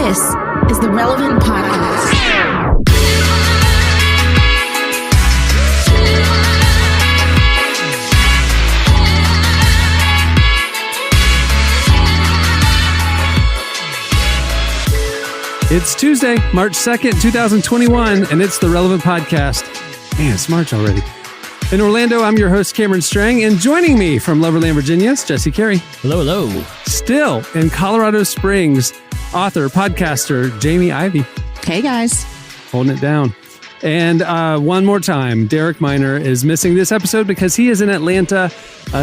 This is the Relevant Podcast. It's Tuesday, March 2nd, 2021, and it's the Relevant Podcast. Man, it's March already. In Orlando, I'm your host, Cameron Strang, and joining me from Loverland, Virginia, is Jesse Carey. Hello, hello. Still in Colorado Springs, author, podcaster, Jamie Ivey. Hey, guys. Holding it down. And one more time, Derek Miner is missing this episode because he is in Atlanta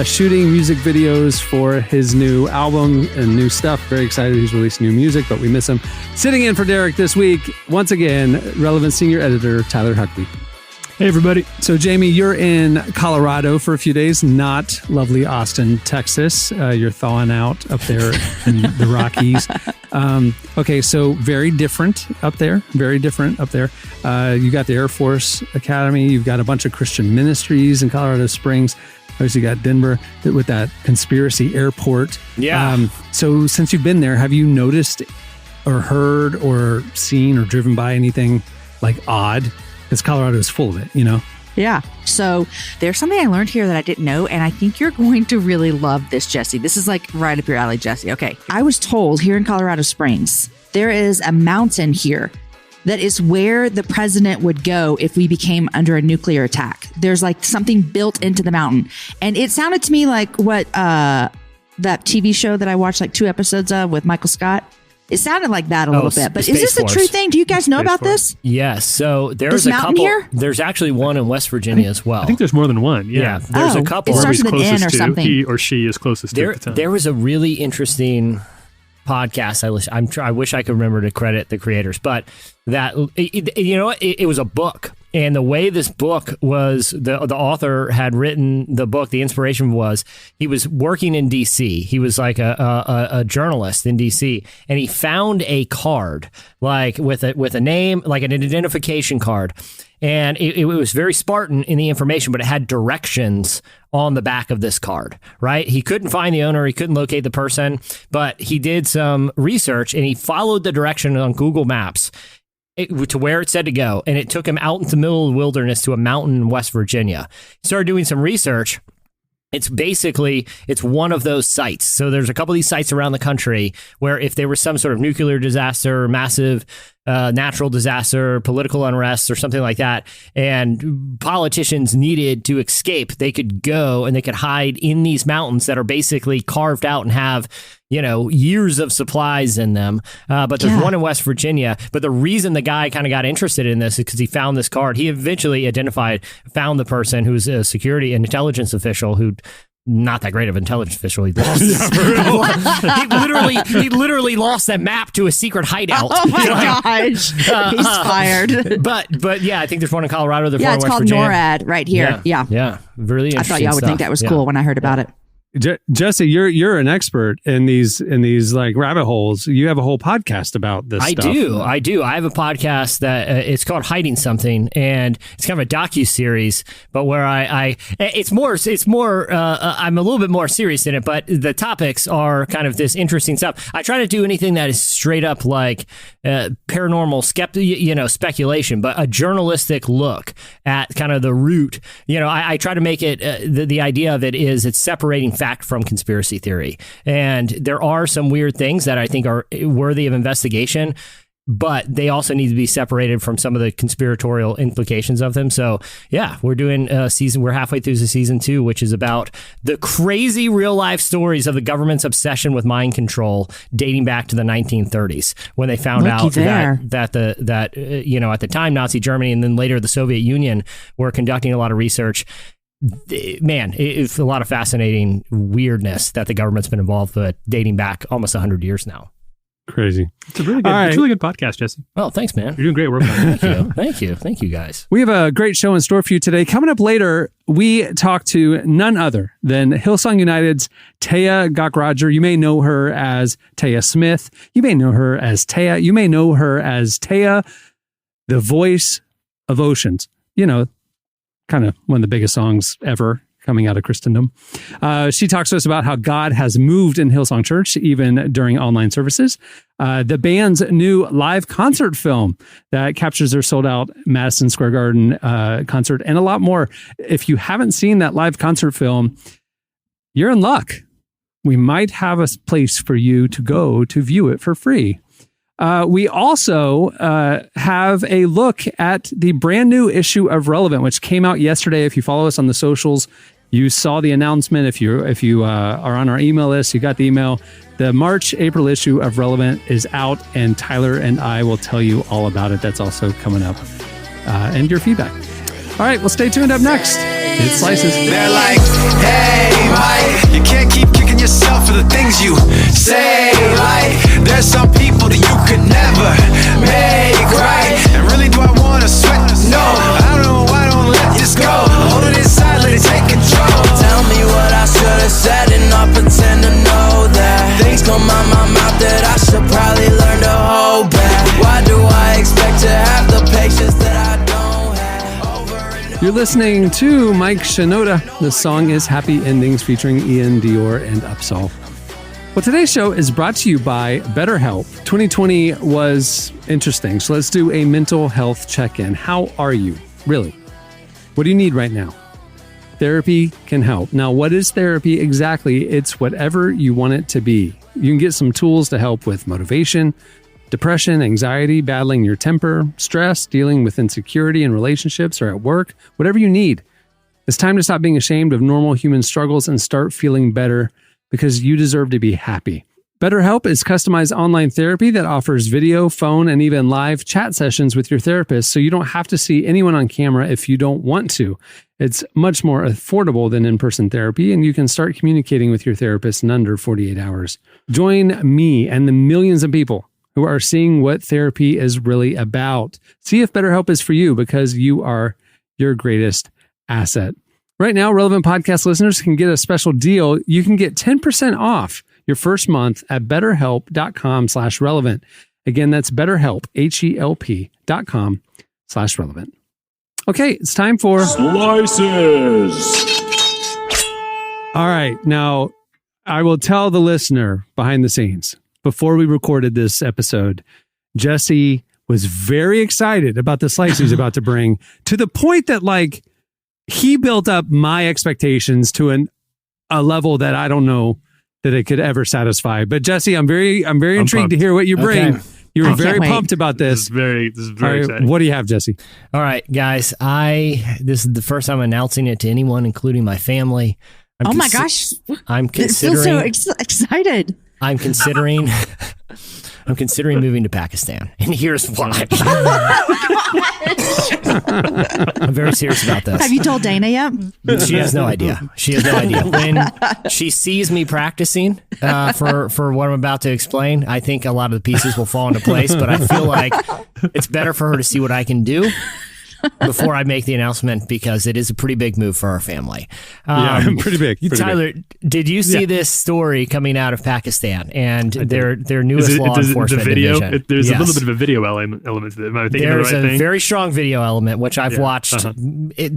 shooting music videos for his new album and new stuff. Very excited he's released new music, but we miss him. Sitting in for Derek this week, once again, Relevant Senior Editor Tyler Huckabee. Hey, everybody. So, Jamie, you're in Colorado for a few days, not lovely Austin, Texas. You're thawing out up there in the Rockies. Okay, so very different up there. Very different up there. You got the Air Force Academy. You've got a bunch of Christian ministries in Colorado Springs. Obviously, you got Denver with that conspiracy airport. Yeah. So since you've been there, have you noticed or heard or seen or driven by anything like odd? Because Colorado is full of it, you know? Yeah. So there's something I learned here that I didn't know, and I think you're going to really love this, Jesse. This is like right up your alley, Jesse. Okay. I was told here in Colorado Springs, there is a mountain here that is where the president would go if we became under a nuclear attack. There's like something built into the mountain. And it sounded to me like what that TV show that I watched like 2 episodes of with Michael Scott. It sounded like that a little bit, but is this a true thing? Do you guys know about this? Yes. So there's a couple. Here? There's actually one in West Virginia as well. I think there's more than one. Yeah. There's a couple. It starts with an N or something. He or she is closest to at the time. There was a really interesting podcast. I wish I could remember to credit the creators, but that it was a book. And the way this book was, the author had written the book, the inspiration was he was working in D.C. He was like a journalist in D.C. and he found a card like with a name, like an identification card. And it was very Spartan in the information, but it had directions on the back of this card, right? He couldn't find the owner. He couldn't locate the person, but he did some research and he followed the direction on Google Maps to where it said to go. And it took him out into the middle of the wilderness to a mountain in West Virginia. He started doing some research. It's one of those sites. So there's a couple of these sites around the country where if there was some sort of nuclear disaster, massive natural disaster, political unrest or something like that, and politicians needed to escape, they could go and they could hide in these mountains that are basically carved out and have, years of supplies in them. But there's one in West Virginia. But the reason the guy kind of got interested in this is because he found this card. He eventually found the person who's a security and intelligence official who not that great of an intelligence official. He lost. he literally lost that map to a secret hideout. Oh my gosh, he's fired. But yeah, I think there's one in Colorado. There's one in it's West called Virginia. NORAD right here. Yeah. Really interesting. I thought y'all would think that was cool when I heard about it. Jesse, you're an expert in these like rabbit holes. You have a whole podcast about this stuff. I do. I have a podcast that it's called Hiding Something, and it's kind of a docu-series, but where it's more I'm a little bit more serious in it, but the topics are kind of this interesting stuff. I try to do anything that is straight up like paranormal speculation, but a journalistic look at kind of the root. I try to make it the idea of it is it's separating fact from conspiracy theory. And there are some weird things that I think are worthy of investigation, but they also need to be separated from some of the conspiratorial implications of them. So yeah, we're doing we're halfway through the season 2, which is about the crazy real life stories of the government's obsession with mind control dating back to the 1930s when they found out that at the time Nazi Germany and then later the Soviet Union were conducting a lot of research. Man, it's a lot of fascinating weirdness that the government's been involved with dating back almost 100 years now. Crazy. It's a really good podcast, Jesse. Oh, thanks, man. You're doing great work on it. Thank you, guys. We have a great show in store for you today. Coming up later, we talk to none other than Hillsong United's TAYA Gokroger. You may know her as TAYA Smith. You may know her as TAYA. You may know her as TAYA, the voice of oceans. Kind of one of the biggest songs ever coming out of Christendom. She talks to us about how God has moved in Hillsong Church, even during online services. The band's new live concert film that captures their sold-out Madison Square Garden concert, and a lot more. If you haven't seen that live concert film, you're in luck. We might have a place for you to go to view it for free. We also have a look at the brand new issue of Relevant, which came out yesterday. If you follow us on the socials, you saw the announcement. If you are on our email list, you got the email. The March-April issue of Relevant is out, and Tyler and I will tell you all about it. That's also coming up, and your feedback. All right, well, stay tuned. Up next, it's Slices. They're like, hey, Mike, you can't keep kicking yourself for the things you say. Like, there's some people that you could never make right. And really, do I want to sweat? No, I don't know why I don't let this go. Hold it inside, let it take control. Tell me what I should have said and not pretend to know that things come out my mouth that I should probably learn to hold back. Why do I expect to have the patience that I don't have? You're listening to Mike Shinoda. The song is Happy Endings featuring Ian Dior and Upsall. Well, today's show is brought to you by BetterHelp. 2020 was interesting, so let's do a mental health check-in. How are you, really? What do you need right now? Therapy can help. Now, what is therapy exactly? It's whatever you want it to be. You can get some tools to help with motivation, depression, anxiety, battling your temper, stress, dealing with insecurity in relationships or at work, whatever you need. It's time to stop being ashamed of normal human struggles and start feeling better, because you deserve to be happy. BetterHelp is customized online therapy that offers video, phone, and even live chat sessions with your therapist, so you don't have to see anyone on camera if you don't want to. It's much more affordable than in-person therapy, and you can start communicating with your therapist in under 48 hours. Join me and the millions of people who are seeing what therapy is really about. See if BetterHelp is for you, because you are your greatest asset. Right now, Relevant Podcast listeners can get a special deal. You can get 10% off your first month at betterhelp.com/relevant. Again, that's BetterHelp, HELP.com/relevant. Okay, it's time for Slices. All right. Now, I will tell the listener behind the scenes, before we recorded this episode, Jesse was very excited about the slice he's about to bring, to the point that, like, he built up my expectations to a level that I don't know that it could ever satisfy. But Jesse, I'm very intrigued pumped to hear what you bring. Okay. You were I very can't pumped about this. This is very All right, exciting. what do you have, Jesse? All right, guys. This is the first time announcing it to anyone, including my family. Oh my gosh. I'm It feels so considering. excited. I'm considering. I'm considering moving to Pakistan, and here's why. I'm very serious about this. Have you told Dana yet? She has no idea. She has no idea. When she sees me practicing for what I'm about to explain, I think a lot of the pieces will fall into place, but I feel like it's better for her to see what I can do before I make the announcement, because it is a pretty big move for our family. Pretty big. Tyler, did you see this story coming out of Pakistan and their newest law enforcement division? There's Yes. a little bit of a video element to it. Am I thinking There's of the right a thing? very strong video element, which I've watched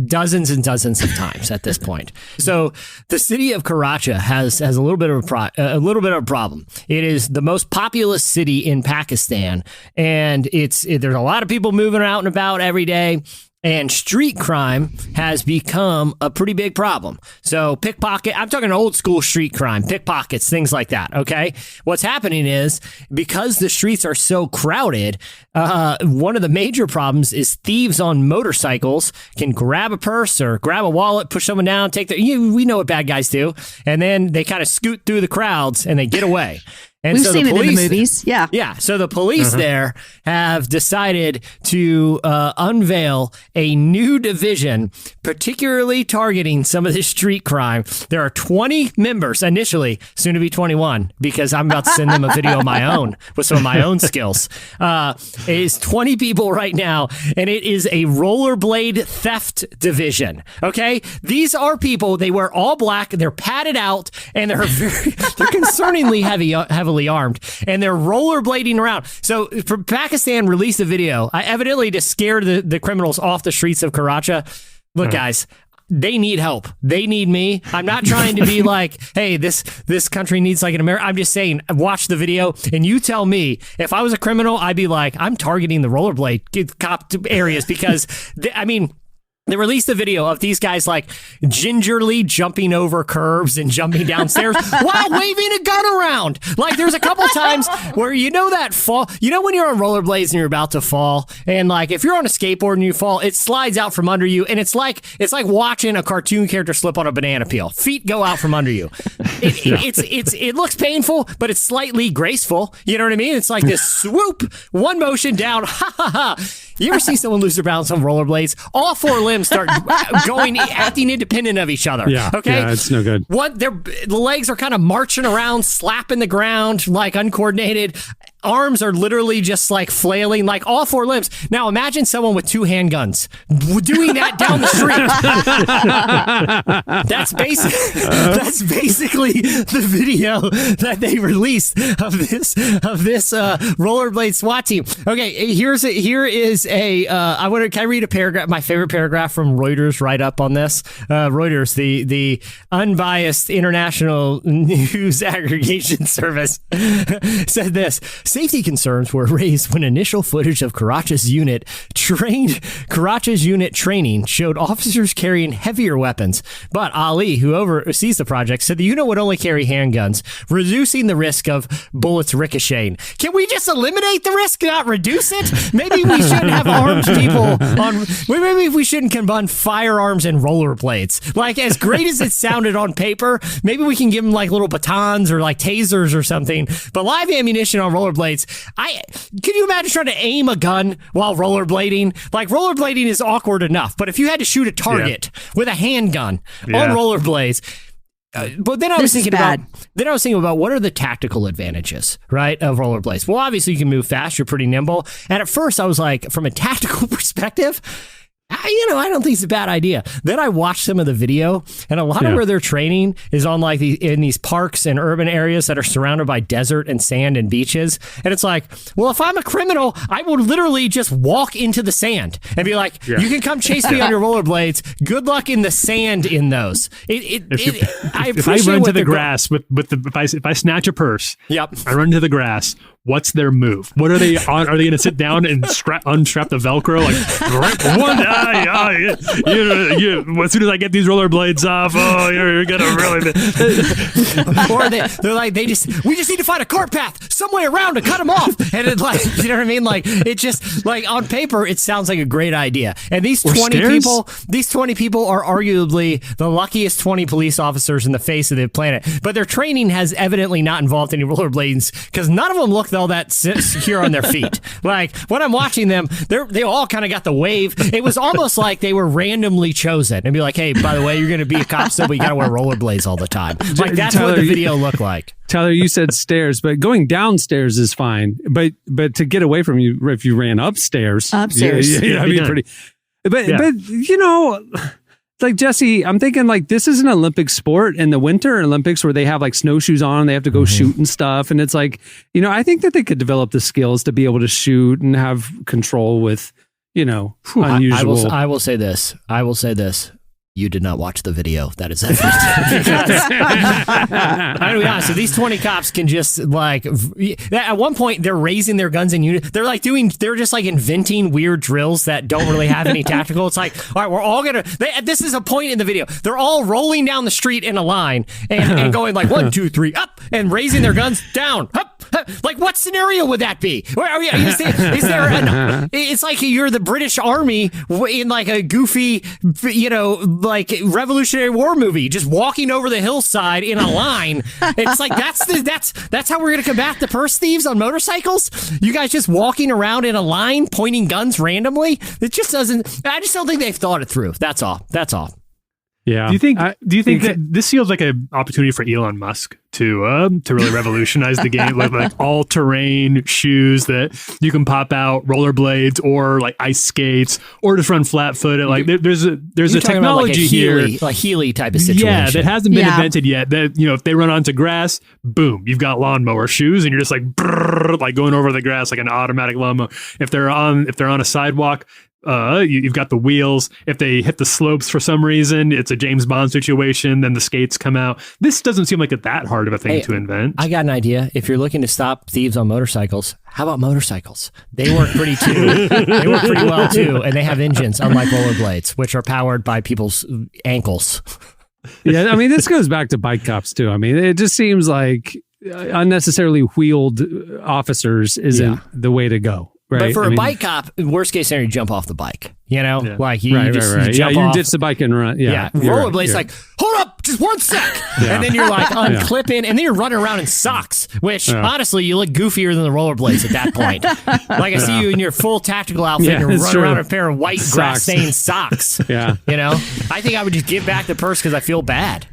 dozens and dozens of times at this point. So the city of Karachi has a little bit of a problem. It is the most populous city in Pakistan, and there's a lot of people moving out and about every day. And street crime has become a pretty big problem. So pickpocket, I'm talking old school street crime, pickpockets, things like that, okay? What's happening is, because the streets are so crowded, one of the major problems is thieves on motorcycles can grab a purse or grab a wallet, push someone down, we know what bad guys do, and then they kind of scoot through the crowds and they get away. And We've so seen the it in the police, movies. Yeah. yeah. So the police there have decided to unveil a new division, particularly targeting some of this street crime. There are 20 members initially, soon to be 21, because I'm about to send them a video of my own with some of my own skills. It is 20 people right now, and it is a rollerblade theft division. Okay, these are people. They wear all black. They're padded out, and they're concerningly heavily armed, and they're rollerblading around. So Pakistan released a video, evidently to scare the criminals off the streets of Karachi. Look, guys, they need help. They need me. I'm not trying to be like, hey, this country needs like an America. I'm just saying, watch the video and you tell me if I was a criminal, I'd be like, I'm targeting the rollerblade cop areas because they released a video of these guys like gingerly jumping over curves and jumping downstairs while waving a gun around. Like there's a couple times where that fall, when you're on rollerblades and you're about to fall, and like if you're on a skateboard and you fall, it slides out from under you, and it's like watching a cartoon character slip on a banana peel. Feet go out from under you. It looks painful, but it's slightly graceful. You know what I mean? It's like this swoop, one motion down. Ha ha ha. You ever see someone lose their balance on rollerblades? All four limbs start acting independent of each other. Yeah. Okay. Yeah, it's no good. The legs are kind of marching around, slapping the ground like uncoordinated. Arms are literally just like flailing, like all four limbs. Now imagine someone with 2 handguns doing that down the street. That's basically the video that they released of this rollerblade SWAT team. Okay, here is can I read a paragraph? My favorite paragraph from Reuters right up on this. Reuters, the unbiased international news aggregation service, said this. Safety concerns were raised when initial footage of Karachi's unit training showed officers carrying heavier weapons. But Ali, who oversees the project, said the unit would only carry handguns, reducing the risk of bullets ricocheting. Can we just eliminate the risk, not reduce it? Maybe we shouldn't have armed people on. Maybe we shouldn't combine firearms and rollerblades. Like, as great as it sounded on paper, maybe we can give them like little batons or like tasers or something. But live ammunition on rollerblades, can you imagine trying to aim a gun while rollerblading? Like, rollerblading is awkward enough, but if you had to shoot a target with a handgun on rollerblades. But then I was thinking about what are the tactical advantages, right, of rollerblades? Well, obviously you can move fast, you're pretty nimble. And at first I was like, from a tactical perspective, I don't think it's a bad idea. Then I watched some of the video, and a lot of where they're training is on like in these parks and urban areas that are surrounded by desert and sand and beaches. And it's like, well, if I'm a criminal, I would literally just walk into the sand and be like, you can come chase me on your rollerblades. Good luck in the sand in those. If I run to the grass if I snatch a purse, I run to the grass. What's their move? What are they on? Are they going to sit down and unstrap the Velcro? Like, as soon as I get these rollerblades off, you're going to really. Or they're like, we just need to find a cart path some way around to cut them off. And it's like, you know what I mean? Like, it just, like, on paper, it sounds like a great idea. And these 20 people are arguably the luckiest 20 police officers in the face of the planet. But their training has evidently not involved any rollerblades because none of them look all that secure on their feet. Like, when I'm watching them, they all kind of got the wave. It was almost like they were randomly chosen and be like, hey, by the way, you're going to be a cop still, but you got to wear rollerblades all the time. Like, that's Tyler, what the video looked like. Tyler, you said stairs, but going downstairs is fine. But to get away from you, if you ran upstairs, pretty. But like, Jesse, I'm thinking like this is an Olympic sport in the Winter Olympics where they have like snowshoes on, they have to go shoot and stuff. And it's like, I think that they could develop the skills to be able to shoot and have control with, unusual. I will say this. You did not watch the video. That is evident. I'm gonna be honest. So these 20 cops can just like, at one point they're raising their guns in unit. They're just like inventing weird drills that don't really have any tactical. It's like, all right, we're all gonna. This is a point in the video. They're all rolling down the street in a line and going like 1, 2, 3, up, and raising their guns down, up. Like, what scenario would that be? It's like you're the British Army in like a goofy, like Revolutionary War movie, just walking over the hillside in a line. It's like that's how we're gonna combat the purse thieves on motorcycles. You guys just walking around in a line, pointing guns randomly. It just doesn't. I just don't think they've thought it through. That's all. Yeah. Do you think that this feels like an opportunity for Elon Musk to really revolutionize the game with like all-terrain shoes that you can pop out, rollerblades, or like ice skates, or just run flat-footed? Like there's a technology like here, like Healy type of situation. Yeah, that hasn't been invented yet. That if they run onto grass, boom, you've got lawnmower shoes, and you're just like brrr, like going over the grass like an automatic lawnmower. If they're on a sidewalk, You've got the wheels. If they hit the slopes for some reason, it's a James Bond situation. Then the skates come out. This doesn't seem like it's that hard of a thing to invent. I got an idea. If you're looking to stop thieves on motorcycles, how about motorcycles? They work pretty too. They work pretty well too, and they have engines, unlike rollerblades, which are powered by people's ankles. Yeah, I mean, this goes back to bike cops too. I mean, it just seems like unnecessarily wheeled officers isn't the way to go. Right. But for a bike cop, worst case scenario, you jump off the bike. You know, like you just right. You jump you off. ditch the bike and run. Yeah, rollerblades like, hold up, just 1 sec, and then you're like unclipping, and then you're running around in socks. Which honestly, you look goofier than the rollerblades at that point. Like I see you in your full tactical outfit, and you're running around in a pair of white grass stained socks. Yeah, you know, I think I would just give back the purse because I feel bad.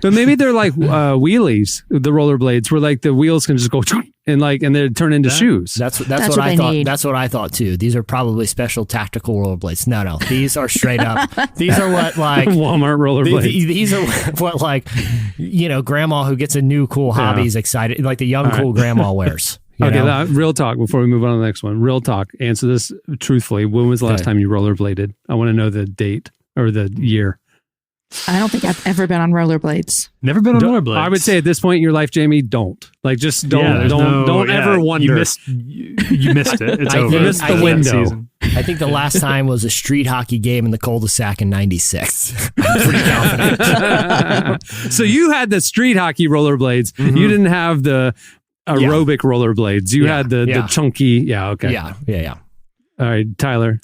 But maybe they're like wheelies, the rollerblades, where like the wheels can just go and they turn into shoes. That's what I thought. Need. That's what I thought too. These are probably special tactical rollerblades. No, these are straight up. These are what like Walmart rollerblades. These are what like grandma who gets a new cool hobby is excited, like the young cool grandma wears. Okay, real talk before we move on to the next one. Real talk. Answer this truthfully. When was the last time you rollerbladed? I want to know the date or the year. I don't think I've ever been on rollerblades. Never been on rollerblades. I would say at this point in your life, Jamie, don't. Like, just don't ever wonder. You missed it. It's over. You missed the window. I think the last time was a street hockey game in the cul-de-sac in '96. I'm pretty confident. So you had the street hockey rollerblades. Mm-hmm. You didn't have the aerobic rollerblades. You had the chunky. Yeah. Okay. Yeah. All right, Tyler.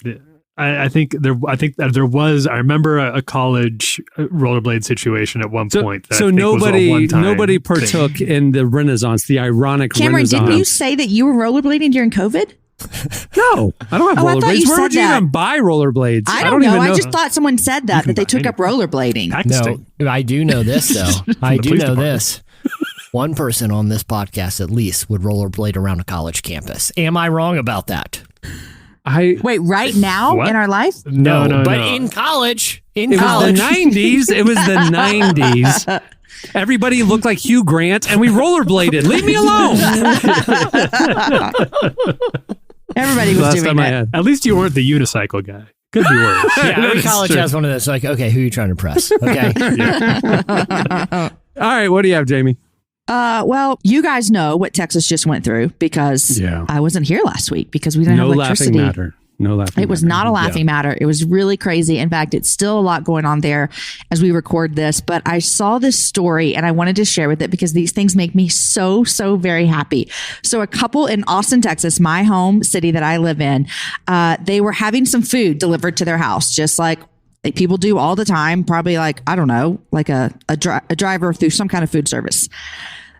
I think that there was. I remember a college rollerblade situation at one point. So nobody partook in the Renaissance, the ironic Cameron, Renaissance. didn't you say that you were rollerblading during COVID? No, I don't have rollerblades. I thought you Where would you even buy rollerblades? I don't know. I just thought someone said that they took up rollerblading. No, I do know this though. I do know this. One person on this podcast at least would rollerblade around a college campus. Am I wrong about that? Wait, right now in our life? No. In college. It was the 90s. It was the 90s. Everybody looked like Hugh Grant, and we rollerbladed. Leave me alone. Everybody was doing that. At least you weren't the unicycle guy. Could be worse. Every college has one of those. Like, okay, who are you trying to impress? Okay. All right, what do you have, Jamie? Well, you guys know what Texas just went through because I wasn't here last week because we didn't have electricity. No laughing matter. It was not a laughing matter. It was really crazy. In fact, it's still a lot going on there as we record this. But I saw this story and I wanted to share with it because these things make me so, so very happy. So a couple in Austin, Texas, my home city that I live in, they were having some food delivered to their house, just like people do all the time. Probably like, I don't know, like a driver through some kind of food service.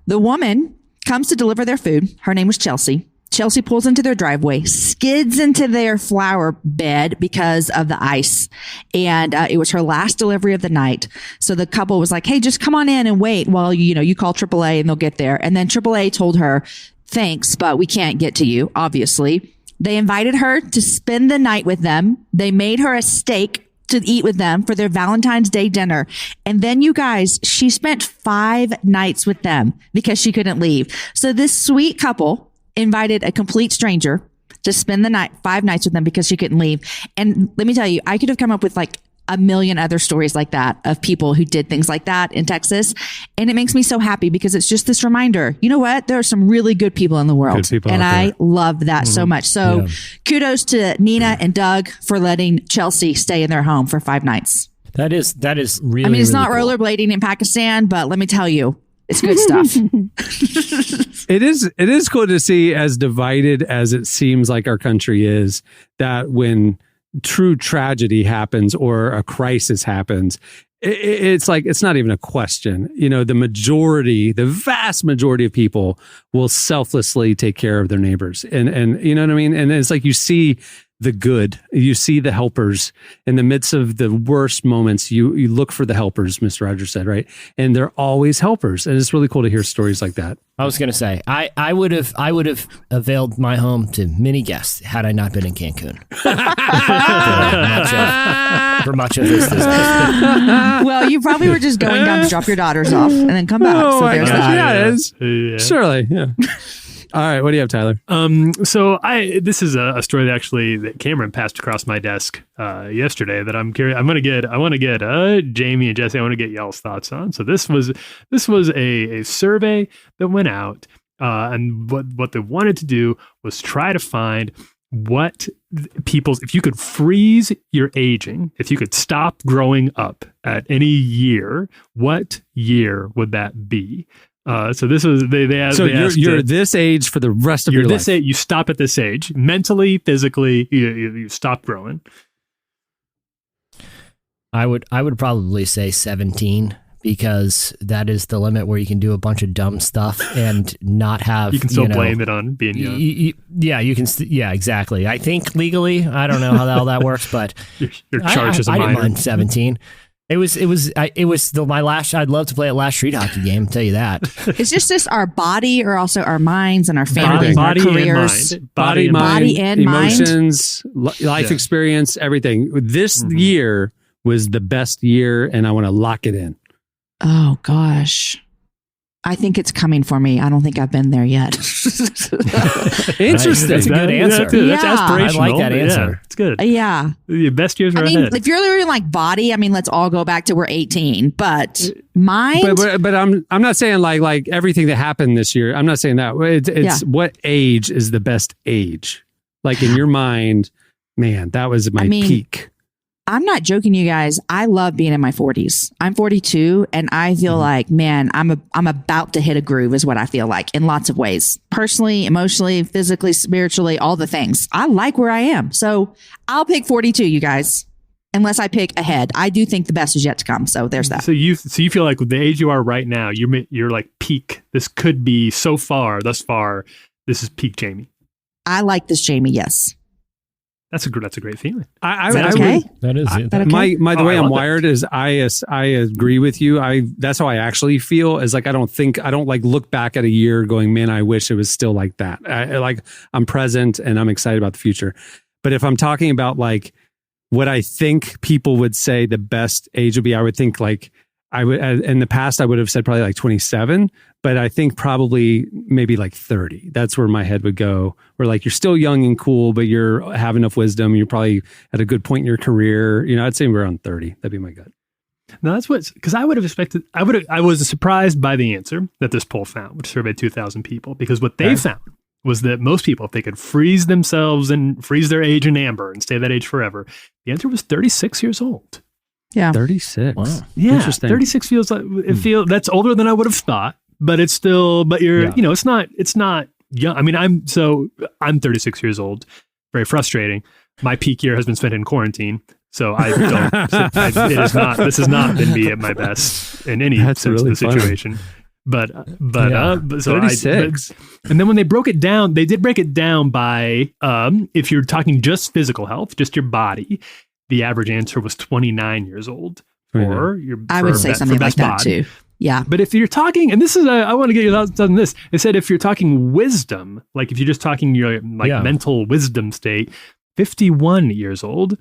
The woman comes to deliver their food. Her name was Chelsea. Chelsea pulls into their driveway, skids into their flower bed because of the ice. And it was her last delivery of the night. So the couple was like, hey, just come on in and wait while, you call AAA and they'll get there. And then AAA told her, thanks, but we can't get to you, obviously. They invited her to spend the night with them. They made her a steak to eat with them for their Valentine's Day dinner. And then you guys, she spent 5 nights with them because she couldn't leave. So this sweet couple invited a complete stranger to spend the night, 5 nights with them because she couldn't leave. And let me tell you, I could have come up with like a million other stories like that of people who did things like that in Texas. And it makes me so happy because it's just this reminder, you know what? There are some really good people in the world. And I love that so much. So kudos to Nina and Doug for letting Chelsea stay in their home for 5 nights. That is really, I mean, it's not cool. rollerblading in Pakistan, but let me tell you, it's good stuff. It is cool to see, as divided as it seems like our country is, that when true tragedy happens or a crisis happens, it's like, it's not even a question. The vast majority of people will selflessly take care of their neighbors. And you know what I mean? And it's like, you see the good, you see the helpers in the midst of the worst moments. You look for the helpers, Mr. Rogers said, right? And they're always helpers. And it's really cool to hear stories like that. I was going to say, I would have availed my home to many guests had I not been in Cancun for much of this business. Well, you probably were just going down to drop your daughters off and then come back. So there's that. Yeah. Surely, yeah. All right, what do you have, Tyler? So this is a story that Cameron passed across my desk yesterday that I'm curious. I want to get Jamie and Jesse. I want to get y'all's thoughts on. So this was a survey that went out, and what they wanted to do was try to find what if you could freeze your aging, if you could stop growing up at any year, what year would that be? So this was they asked. So you're this age for the rest of your life. This age, you stop at this age, mentally, physically, you stop growing. I would probably say 17, because that is the limit where you can do a bunch of dumb stuff and not have. You can still blame it on being young. You can. Yeah, exactly. I think legally, I don't know how all that works, but you're charged as a minor. I didn't mind 17. It was my last. I'd love to play a last street hockey game. I'll tell you that. It's just our body, or also our minds and our families, body our careers, and mind. body and emotions, life experience, everything. This year was the best year, and I want to lock it in. Oh gosh, I think it's coming for me. I don't think I've been there yet. Interesting. That's a good answer. That's aspirational. I like that answer. Yeah, it's good. Yeah. The best years are ahead. If you're literally like body, let's all go back to we're 18. But mind. But I'm not saying like everything that happened this year. I'm not saying that. It's what age is the best age? Like in your mind, man, that was my peak. I'm not joking, you guys. I love being in my 40s. I'm 42, and I feel like, man, I'm about to hit a groove, is what I feel like, in lots of ways. Personally, emotionally, physically, spiritually, all the things. I like where I am. So I'll pick 42, you guys, unless I pick ahead. I do think the best is yet to come. So there's that. So you feel like with the age you are right now, you're like peak. This could be thus far, this is peak Jamie. I like this Jamie, yes. That's a great feeling. That is it. Okay? The way I'm wired is I agree with you. That's how I actually feel, is like I don't like look back at a year going, man, I wish it was still like that. I'm present and I'm excited about the future. But if I'm talking about like what I think people would say the best age would be, I would think like I would, in the past, I would have said probably like 27, but I think probably maybe like 30. That's where my head would go. Where like you're still young and cool, but you have enough wisdom. You're probably at a good point in your career. I'd say we're around 30. That'd be my gut. No, that's because I would have expected. I was surprised by the answer that this poll found, which surveyed 2,000 people, because what they found was that most people, if they could freeze themselves and freeze their age in amber and stay that age forever, the answer was 36 years old. Yeah. 36. Wow. Yeah. Interesting. 36 feels like that's older than I would have thought, but it's still, it's not young. I'm 36 years old. Very frustrating. My peak year has been spent in quarantine. So this has not been me at my best in any sense of the situation. But 36. And then when they broke it down, they did break it down by, if you're talking just physical health, just your body, the average answer was 29 years old. I would say something like that too. Yeah. But if you're talking, and this is, I want to get your thoughts on this. It said if you're talking wisdom, like if you're just talking your mental wisdom state, 51 years old.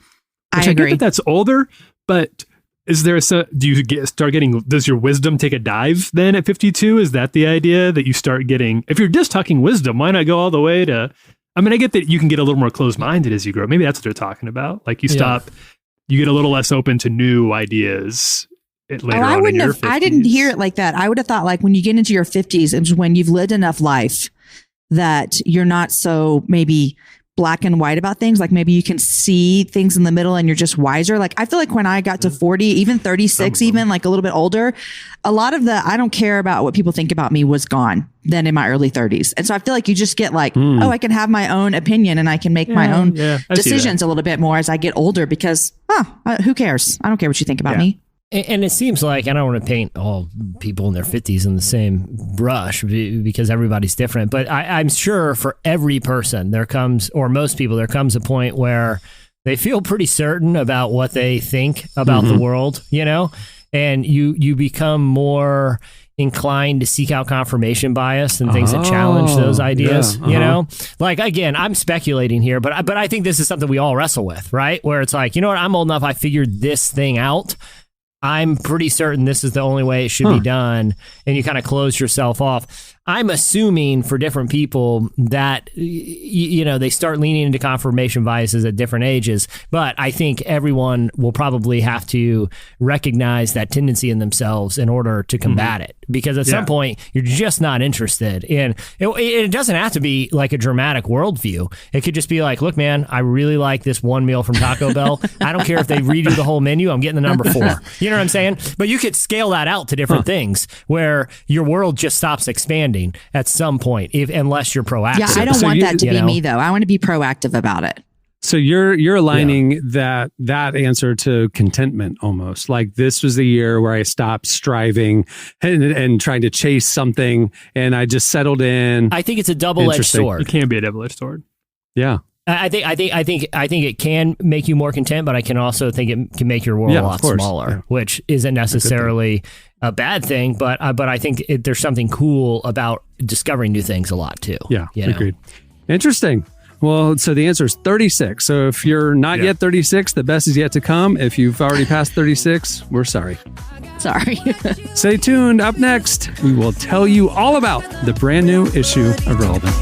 Which I agree. I get that's older, but is there does your wisdom take a dive then at 52? Is that the idea that you start getting, if you're just talking wisdom, why not go all the way to, I get that you can get a little more closed-minded as you grow. Maybe that's what they're talking about. Like you get a little less open to new ideas later on in your 50s. I didn't hear it like that. I would have thought like when you get into your 50s, it's when you've lived enough life that you're not so maybe black and white about things. Like maybe you can see things in the middle and you're just wiser. Like I feel like when I got to 40, even 36, even like a little bit older, a lot of the, I don't care about what people think about me was gone then in my early 30s. And so I feel like you just get like, I can have my own opinion and I can make my own decisions a little bit more as I get older because, who cares? I don't care what you think about me. And it seems like, I don't want to paint all people in their 50s in the same brush because everybody's different, but I'm sure for every person most people, there comes a point where they feel pretty certain about what they think about the world, and you become more inclined to seek out confirmation bias and things that challenge those ideas, like, again, I'm speculating here, but I think this is something we all wrestle with, right? Where it's like, I'm old enough, I figured this thing out. I'm pretty certain this is the only way it should be done. And you kind of close yourself off. I'm assuming for different people that, they start leaning into confirmation biases at different ages. But I think everyone will probably have to recognize that tendency in themselves in order to combat it. Because at some point, you're just not interested in it. Doesn't have to be like a dramatic worldview. It could just be like, look, man, I really like this one meal from Taco Bell. I don't care if they redo the whole menu. I'm getting the number 4. You know what I'm saying? But you could scale that out to different things where your world just stops expanding at some point, unless you're proactive. Yeah, I don't want that to be me, though. I want to be proactive about it. So you're aligning that answer to contentment almost. Like this was the year where I stopped striving and trying to chase something, and I just settled in. I think it's a double-edged sword. It can be a double-edged sword. Yeah. I think it can make you more content, but I can also think it can make your world a lot smaller, which isn't necessarily a bad thing. But I think there's something cool about discovering new things a lot too. Yeah, agreed. Interesting. Well, so the answer is 36. So if you're not yet 36, the best is yet to come. If you've already passed 36, we're sorry. Sorry. Stay tuned. Up next, we will tell you all about the brand new issue of Relevant.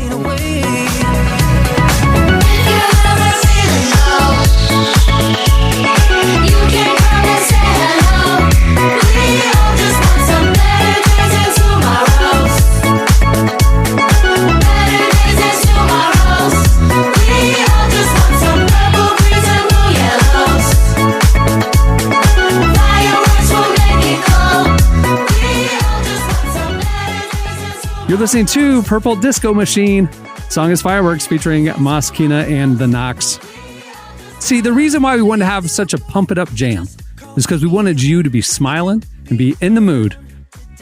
You're listening to Purple Disco Machine. Song is Fireworks featuring Moschina and the Knox. See, the reason why we wanted to have such a pump it up jam is because we wanted you to be smiling and be in the mood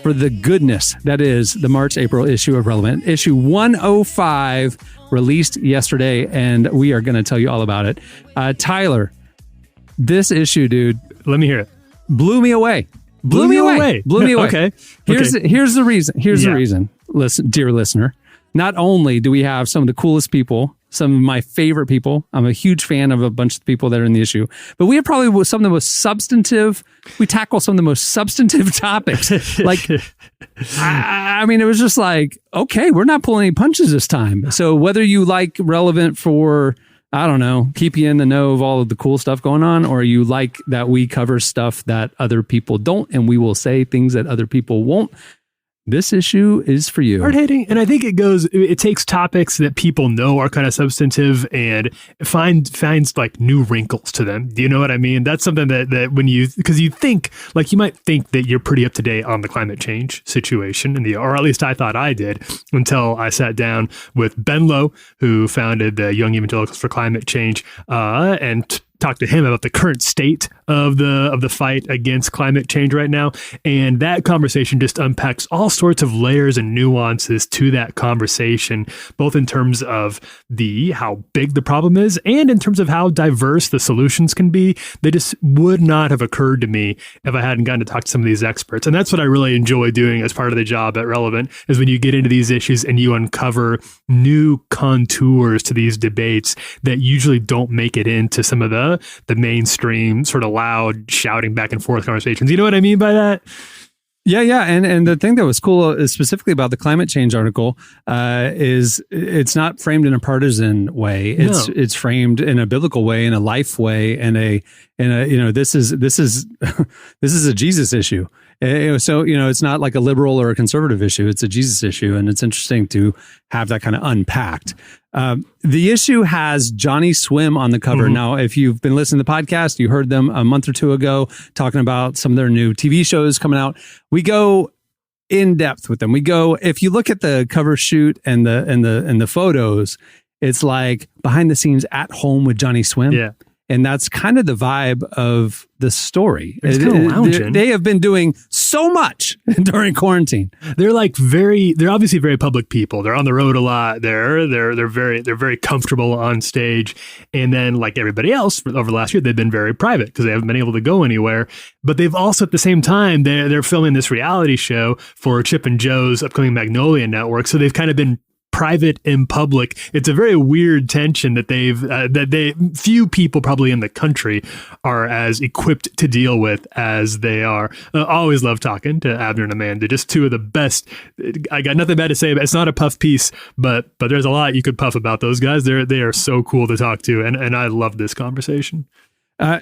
for the goodness that is the March-April issue of Relevant. Issue 105 released yesterday, and we are going to tell you all about it. Tyler, this issue, dude. Let me hear it. Blew me away. Blew me away. Okay. Here's the reason. The reason. Listen, dear listener, not only do we have some of the coolest people, some of my favorite people. I'm a huge fan of a bunch of people that are in the issue, but we have probably some of the most substantive. We tackle some of the most substantive topics. Like, I mean, it was just like, okay, we're not pulling any punches this time. So whether you like Relevant for, I don't know, keep you in the know of all of the cool stuff going on, or you like that we cover stuff that other people don't, and we will say things that other people won't, this issue is for you. Hard hitting, and I think it takes topics that people know are kind of substantive and finds like new wrinkles to them. Do you know what I mean? That's something that when because you think, like, you might think that you're pretty up to date on the climate change situation, or at least I thought I did, until I sat down with Ben Lowe, who founded the Young Evangelicals for Climate Change, and talk to him about the current state of the fight against climate change right now. And that conversation just unpacks all sorts of layers and nuances to that conversation, both in terms of how big the problem is and in terms of how diverse the solutions can be. They just would not have occurred to me if I hadn't gotten to talk to some of these experts. And that's what I really enjoy doing as part of the job at Relevant, is when you get into these issues and you uncover new contours to these debates that usually don't make it into some of the mainstream sort of loud shouting back and forth conversations. You know what I mean by that? Yeah. And the thing that was cool is specifically about the climate change article is it's not framed in a partisan way. It's framed in a biblical way, in a life way, and this is a Jesus issue. So, it's not like a liberal or a conservative issue. It's a Jesus issue. And it's interesting to have that kind of unpacked. The issue has Johnny Swim on the cover. Mm-hmm. Now, if you've been listening to the podcast, you heard them a month or two ago talking about some of their new TV shows coming out. We go in depth with them. If you look at the cover shoot and the photos, it's like behind the scenes at home with Johnny Swim. Yeah. And that's kind of the vibe of the story. It's kind of lounging. They have been doing so much during quarantine. They're obviously very public people. They're on the road a lot. They're very comfortable on stage. And then, like everybody else over the last year, they've been very private because they haven't been able to go anywhere. But they've also, at the same time, they're filming this reality show for Chip and Jo's upcoming Magnolia Network. So they've kind of been private and public. It's a very weird tension that few people probably in the country are as equipped to deal with as they are. I always love talking to Abner and Amanda, just two of the best. I got nothing bad to say, but it's not a puff piece, but there's a lot you could puff about those guys. They are so cool to talk to, and I love this conversation.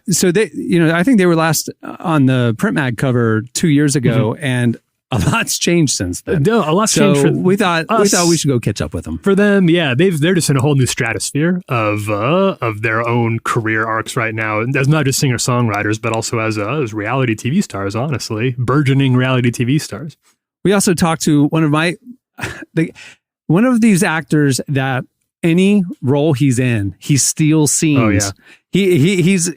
So they, I think they were last on the Print Mag cover 2 years ago, and a lot's changed since then. No, a lot's changed. So we thought we should go catch up with them. For them, yeah, they're just in a whole new stratosphere of their own career arcs right now, as not just singer songwriters, but also as reality TV stars. Honestly, burgeoning reality TV stars. We also talked to one of these actors that any role he's in, he steals scenes. Oh, yeah. He's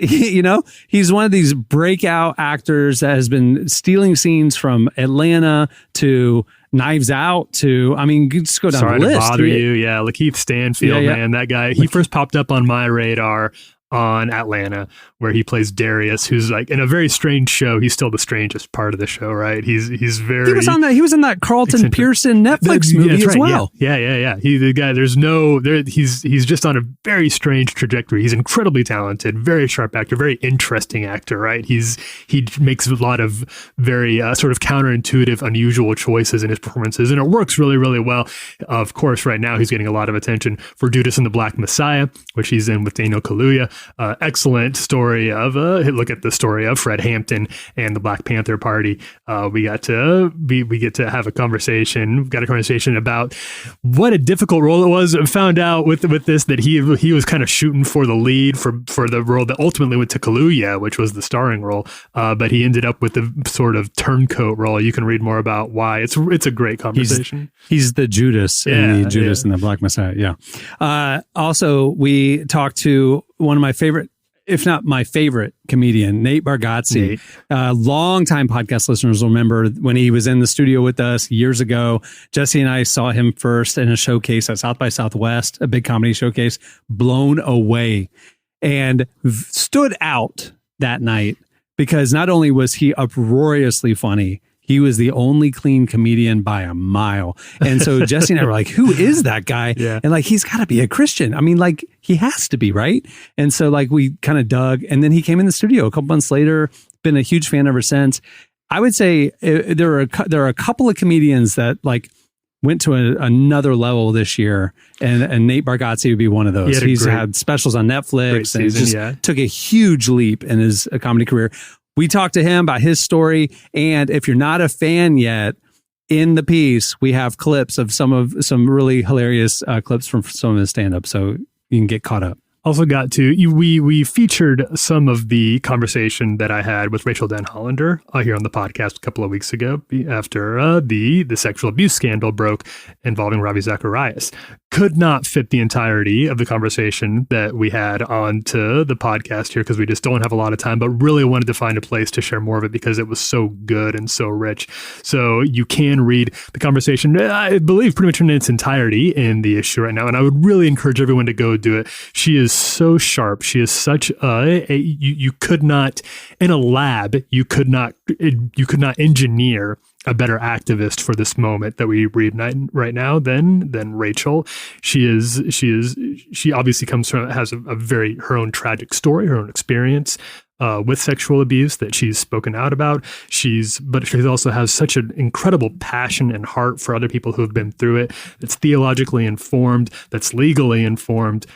one of these breakout actors that has been stealing scenes from Atlanta to Knives Out to, just go down Sorry the list. Sorry to bother you. Yeah, Lakeith Stanfield, man, that guy, he first popped up on my radar on Atlanta, where he plays Darius, who's like in a very strange show. He's still the strangest part of the show, right? He's very. He was in that Carlton eccentric. Pearson Netflix movie as well. Yeah. He's the guy. He's just on a very strange trajectory. He's incredibly talented, very sharp actor, very interesting actor, right? He makes a lot of very sort of counterintuitive, unusual choices in his performances, and it works really, really well. Of course, right now he's getting a lot of attention for Judas and the Black Messiah, which he's in with Daniel Kaluuya. Excellent story of look at the story of Fred Hampton and the Black Panther Party. We get to have a conversation. We've got a conversation about what a difficult role it was. I found out with this that he was kind of shooting for the lead for the role that ultimately went to Kaluuya, which was the starring role. But he ended up with the sort of turncoat role. You can read more about why. It's a great conversation. He's the Judas in the Black Messiah. Yeah. Also, we talked to one of my favorite, if not my favorite comedian, Nate Bargatze. Longtime podcast listeners will remember when he was in the studio with us years ago. Jesse and I saw him first in a showcase at South by Southwest, a big comedy showcase, blown away, and stood out that night because not only was he uproariously funny, he was the only clean comedian by a mile. And so Jesse and I were like, who is that guy? Yeah. And he's got to be a Christian. He has to be, right? And so we kind of dug, and then he came in the studio a couple months later, been a huge fan ever since. I would say there are a couple of comedians that went to another level this year, and Nate Bargatze would be one of those. He's had specials on Netflix and just took a huge leap in his comedy career. We talked to him about his story, and if you're not a fan yet, in the piece we have clips of some really hilarious clips from some of his stand-up, so you can get caught up. Also got to, we featured some of the conversation that I had with Rachel Den Hollander here on the podcast a couple of weeks ago after the sexual abuse scandal broke involving Ravi Zacharias. Could not fit the entirety of the conversation that we had onto the podcast here because we just don't have a lot of time, but really wanted to find a place to share more of it because it was so good and so rich. So you can read the conversation, I believe, pretty much in its entirety in the issue right now. And I would really encourage everyone to go do it. She is so sharp. She is such you could not, in a lab, you could not engineer a better activist for this moment that we read right now than Rachel. She obviously has a very, her own tragic story, her own experience with sexual abuse that she's spoken out about. But she also has such an incredible passion and heart for other people who have been through it. That's theologically informed, that's legally informed.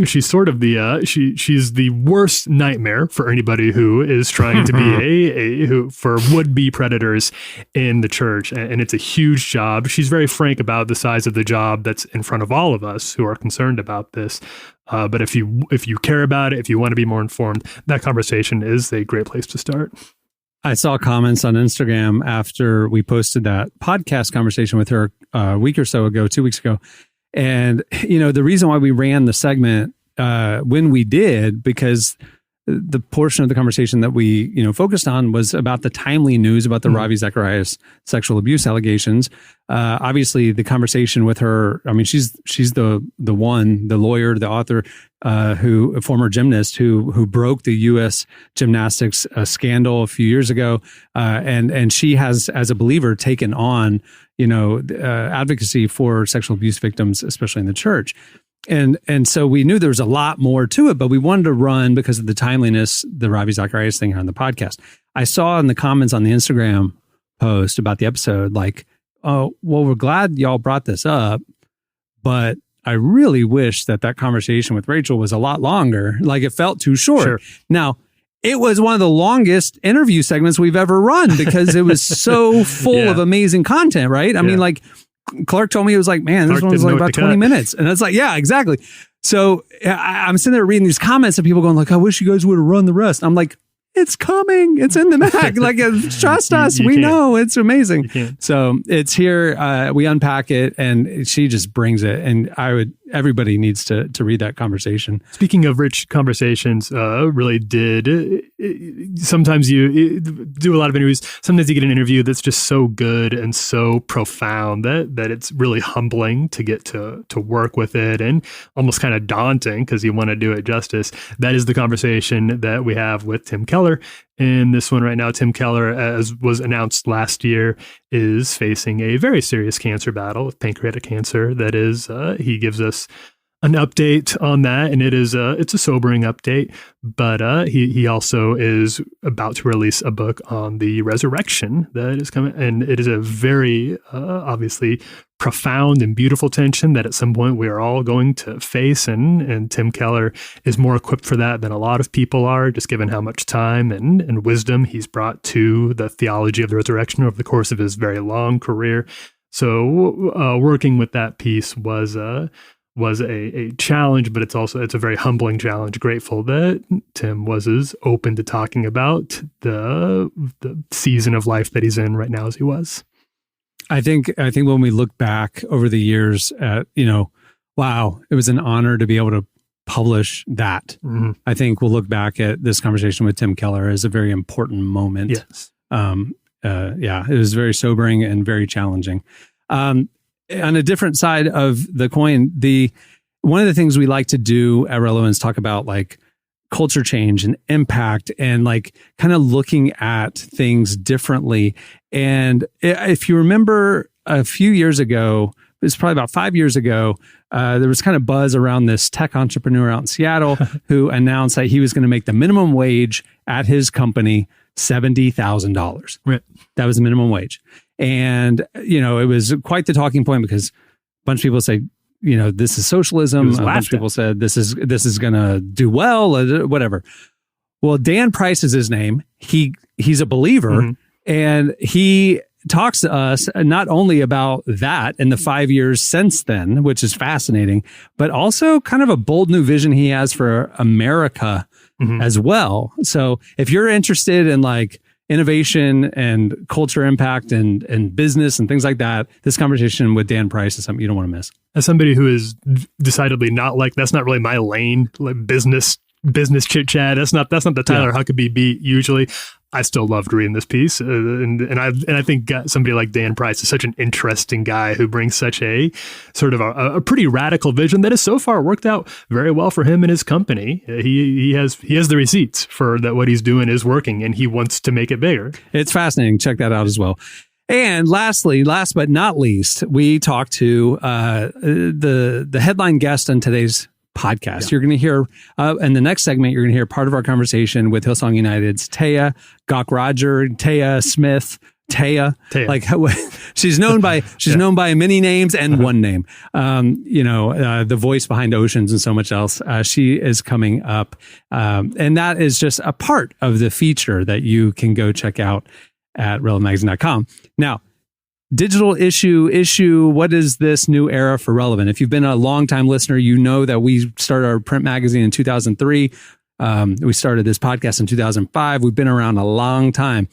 She's sort of she's the worst nightmare for anybody who is trying to be for would-be predators in the church. And it's a huge job. She's very frank about the size of the job that's in front of all of us who are concerned about this. But if you care about it, if you want to be more informed, that conversation is a great place to start. I saw comments on Instagram after we posted that podcast conversation with her a week or so ago, 2 weeks ago. And, the reason why we ran the segment when we did, because the portion of the conversation that we, focused on was about the timely news about the Ravi Zacharias sexual abuse allegations. Obviously, the conversation with her, I mean, she's the lawyer, the author, a former gymnast who broke the U.S. gymnastics scandal a few years ago, and she has, as a believer, taken on advocacy for sexual abuse victims, especially in the church. And so we knew there was a lot more to it, but we wanted to run, because of the timeliness, the Ravi Zacharias thing on the podcast. I saw in the comments on the Instagram post about the episode, like, oh, well, we're glad y'all brought this up, but I really wish that conversation with Rachel was a lot longer. Like, it felt too short. Sure. Now, it was one of the longest interview segments we've ever run because it was so full of amazing content, right? I mean, like, Clark told me, it was like, man, this one was like about 20 minutes. And it's like, yeah, exactly. So I'm sitting there reading these comments of people going like, I wish you guys would have run the rest. I'm like, it's coming. It's in the bag. Like, trust us. We know it's amazing. So it's here. We unpack it, and she just brings it. And everybody needs to read that conversation. Speaking of rich conversations, really did. Sometimes you do a lot of interviews. Sometimes you get an interview that's just so good and so profound that it's really humbling to get to work with it, and almost kind of daunting because you want to do it justice. That is the conversation that we have with Tim Keller. In this one right now, Tim Keller, as was announced last year, is facing a very serious cancer battle with pancreatic cancer. That is, he gives us an update on that, and it's a sobering update. But he also is about to release a book on the resurrection that is coming, and it is a very obviously profound and beautiful tension that at some point we are all going to face, and Tim Keller is more equipped for that than a lot of people are, just given how much time and wisdom he's brought to the theology of the resurrection over the course of his very long career. So working with that piece was a challenge, but it's a very humbling challenge. Grateful that Tim was as open to talking about the season of life that he's in right now as he was. I think when we look back over the years at, wow, it was an honor to be able to publish that. Mm-hmm. I think we'll look back at this conversation with Tim Keller as a very important moment. Yes. It was very sobering and very challenging. On a different side of the coin, one of the things we like to do at Relevance, talk about like culture change and impact, and like kind of looking at things differently. And if you remember a few years ago, it was probably about 5 years ago, there was kind of buzz around this tech entrepreneur out in Seattle who announced that he was going to make the minimum wage at his company $70,000. Right. That was the minimum wage. And, it was quite the talking point because a bunch of people say, this is socialism. A bunch of people said this is going to do well, or whatever. Well, Dan Price is his name. He's a believer, mm-hmm. and he talks to us not only about that and the 5 years since then, which is fascinating, but also kind of a bold new vision he has for America mm-hmm. as well. So if you're interested in like innovation and culture impact and business and things like that, this conversation with Dan Price is something you don't want to miss. As somebody who is decidedly not like, that's not really my lane, like business chit chat. That's not the Tyler Huckabee beat usually. I still loved reading this piece, and I think somebody like Dan Price is such an interesting guy who brings such a sort of a pretty radical vision that has so far worked out very well for him and his company. He has the receipts for that. What he's doing is working, and he wants to make it bigger. It's fascinating. Check that out as well. And last but not least, we talked to the headline guest on today's podcast. Yeah. You're going to hear, in the next segment, you're going to hear part of our conversation with Hillsong United's TAYA, Roger, TAYA Smith, TAYA. Like she's known by many names and one name. The voice behind Oceans and so much else. She is coming up, and that is just a part of the feature that you can go check out at relevantmagazine.com. Now, digital issue, what is this new era for Relevant? If you've been a longtime listener, you know that we started our print magazine in 2003. We started this podcast in 2005. We've been around a long time.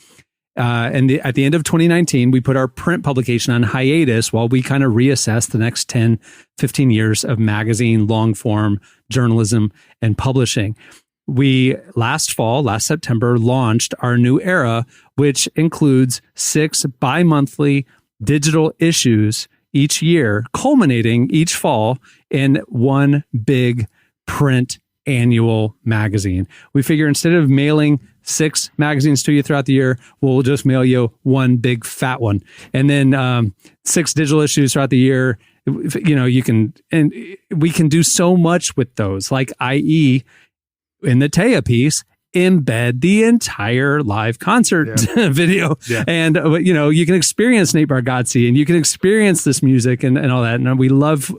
And at the end of 2019, we put our print publication on hiatus while we kind of reassess the next 10, 15 years of magazine, long form journalism, and publishing. we last September, launched our new era, which includes 6 bi-monthly digital issues each year, culminating each fall in one big print annual magazine. We figure instead of mailing 6 magazines to you throughout the year, we'll just mail you one big fat one. And then 6 digital issues throughout the year. You can, and we can do so much with those, like i.e. in the TAYA piece, embed the entire live concert video. Yeah. And, you can experience Nate Bargatze and you can experience this music and all that. And we love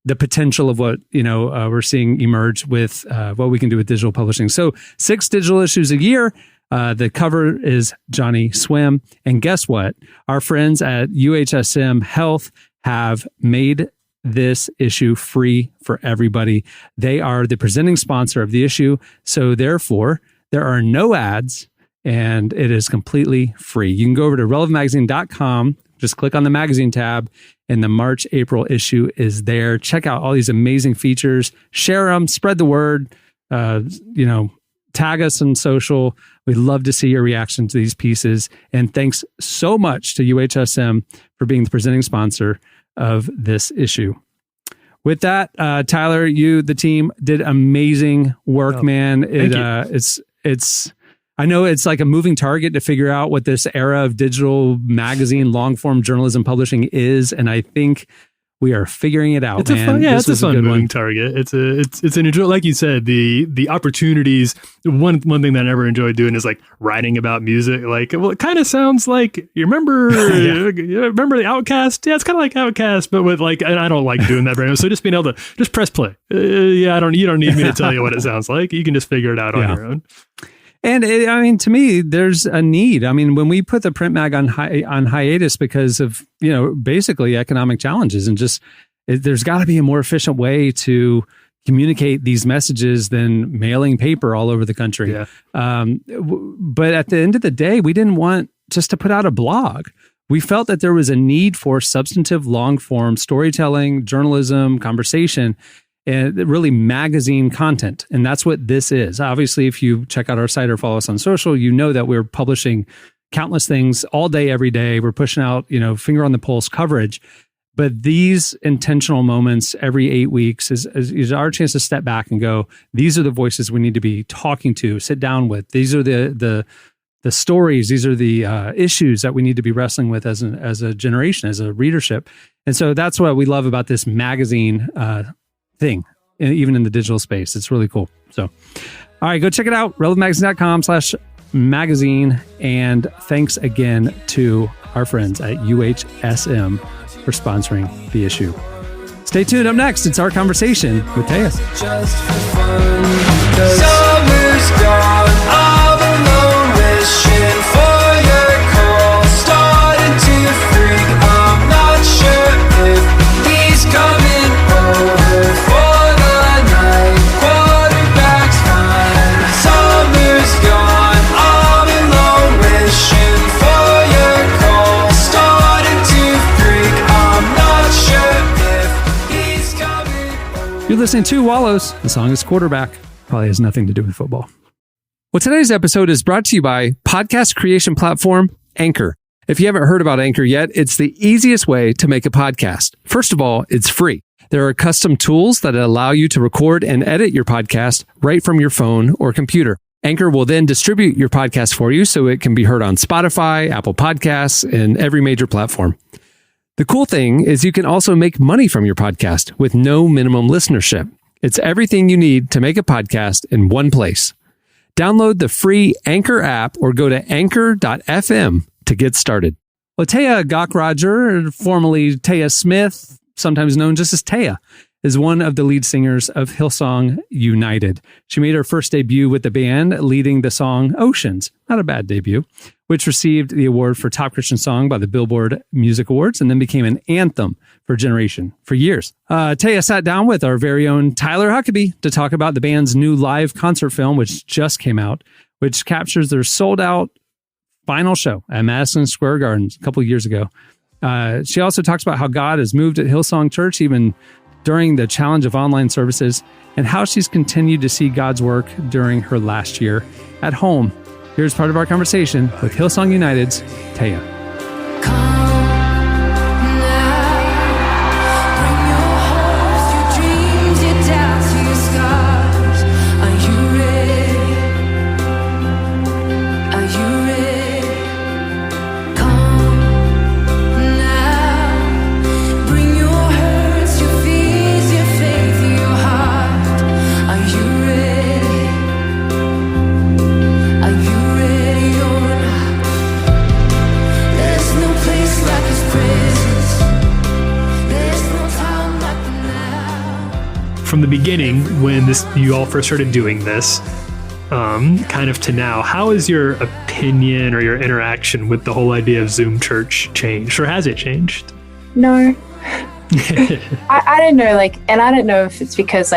the potential of what, we're seeing emerge with what we can do with digital publishing. So 6 digital issues a year. The cover is Johnny Swim. And guess what? Our friends at UHSM Health have made this issue free for everybody. They are the presenting sponsor of the issue. So therefore, there are no ads and it is completely free. You can go over to relevantmagazine.com, just click on the magazine tab, and the March-April issue is there. Check out all these amazing features, share them, spread the word, tag us on social. We'd love to see your reaction to these pieces. And thanks so much to UHSM for being the presenting sponsor of this issue. With that, Tyler, the team did amazing work, man. It's I know it's like a moving target to figure out what this era of digital magazine, long form journalism publishing is, and I think we are figuring it out. It's a fun moving target. It's an enjoy, like you said, the opportunities. One thing that I never enjoyed doing is like writing about music. Like, well, it kind of sounds like you remember remember the Outcast. Yeah, it's kind of like Outcast, but with like, and I don't like doing that very much. So just being able to just press play. You don't need me to tell you what it sounds like. You can just figure it out on your own. And to me, there's a need. I mean, when we put the print mag on hiatus because of, basically economic challenges and there's got to be a more efficient way to communicate these messages than mailing paper all over the country. Yeah. But at the end of the day, we didn't want just to put out a blog. We felt that there was a need for substantive long form storytelling, journalism, conversation, and really magazine content. And that's what this is. Obviously, if you check out our site or follow us on social, you know that we're publishing countless things all day, every day. We're pushing out, finger on the pulse coverage. But these intentional moments every 8 weeks is our chance to step back and go, these are the voices we need to be talking to, sit down with. These are the stories. These are the issues that we need to be wrestling with as a generation, as a readership. And so that's what we love about this magazine thing, even in the digital space. It's really cool. So, all right, go check it out, relevantmagazine.com/magazine. And thanks again to our friends at UHSM for sponsoring the issue. Stay tuned. Up next, it's our conversation with TAYA. Just for fun, summer's gone, all alone, wishing for your call, starting to freak. I'm not sure if he's coming over for the night. Quarterback's fine. Summer's gone, all alone, wishing for your call, starting to freak. I'm not sure if he's coming over. You're listening to Wallows. The song is Quarterback. Probably has nothing to do with football. Well, today's episode is brought to you by podcast creation platform Anchor. If you haven't heard about Anchor yet, it's the easiest way to make a podcast. First of all, it's free. There are custom tools that allow you to record and edit your podcast right from your phone or computer. Anchor will then distribute your podcast for you so it can be heard on Spotify, Apple Podcasts, and every major platform. The cool thing is you can also make money from your podcast with no minimum listenership. It's everything you need to make a podcast in one place. Download the free Anchor app or go to anchor.fm to get started. Well, TAYA Gokroger, formerly TAYA Smith, sometimes known just as TAYA, is one of the lead singers of Hillsong United. She made her first debut with the band, leading the song Oceans, not a bad debut, which received the award for Top Christian Song by the Billboard Music Awards and then became an anthem for a generation for years. TAYA sat down with our very own Tyler Huckabee to talk about the band's new live concert film, which just came out, which captures their sold-out final show at Madison Square Garden a couple of years ago. She also talks about how God has moved at Hillsong Church even during the challenge of online services, and how she's continued to see God's work during her last year at home. Here's part of our conversation with Hillsong United's TAYA. From the beginning, when you all first started doing this, kind of to now, how has your opinion or your interaction with the whole idea of Zoom church changed, or has it changed? No. I don't know, and I don't know if it's because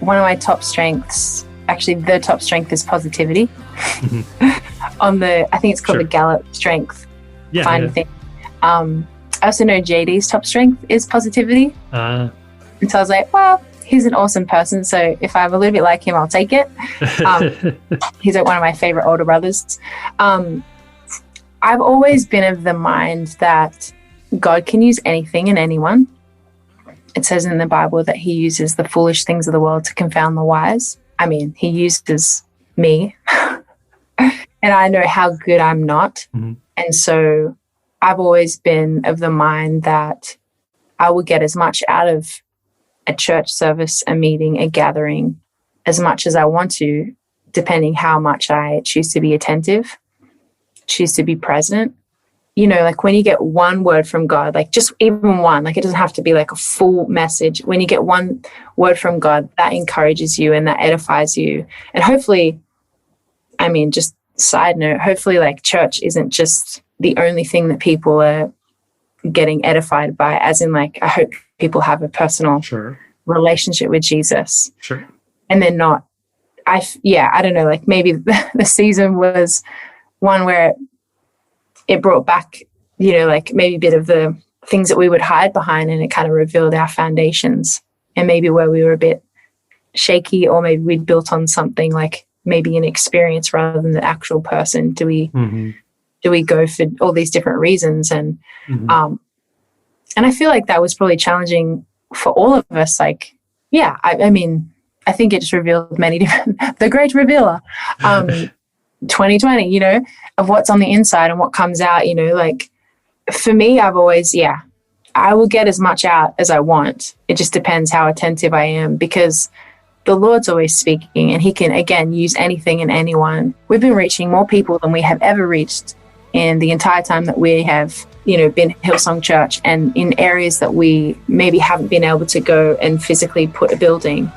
one of my top strengths, actually the top strength is positivity. I think it's called the Gallup strength thing. I also know JD's top strength is positivity. And so I was like, well, he's an awesome person, so if I'm a little bit like him, I'll take it. He's one of my favorite older brothers. I've always been of the mind that God can use anything and anyone. It says in the Bible that he uses the foolish things of the world to confound the wise. I mean, he uses me, and I know how good I'm not. Mm-hmm. And so I've always been of the mind that I will get as much out of a church service, a meeting, a gathering, as much as I want to, depending how much I choose to be attentive, choose to be present. When you get one word from God, just even one, it doesn't have to be a full message. When you get one word from God, that encourages you and that edifies you. And hopefully, just side note, hopefully church isn't just the only thing that people are getting edified by, as in I hope people have a personal relationship with Jesus. Sure. And then not, I don't know, maybe the season was one where it brought back, maybe a bit of the things that we would hide behind, and it kind of revealed our foundations and maybe where we were a bit shaky, or maybe we'd built on something maybe an experience rather than the actual person. Do we go for all these different reasons? And, and I feel that was probably challenging for all of us. I think it just revealed many different, the great revealer, 2020, of what's on the inside and what comes out, for me, I've always, I will get as much out as I want. It just depends how attentive I am, because the Lord's always speaking, and he can, again, use anything and anyone. We've been reaching more people than we have ever reached in the entire time that we have, been Hillsong Church, and in areas that we maybe haven't been able to go and physically put a building.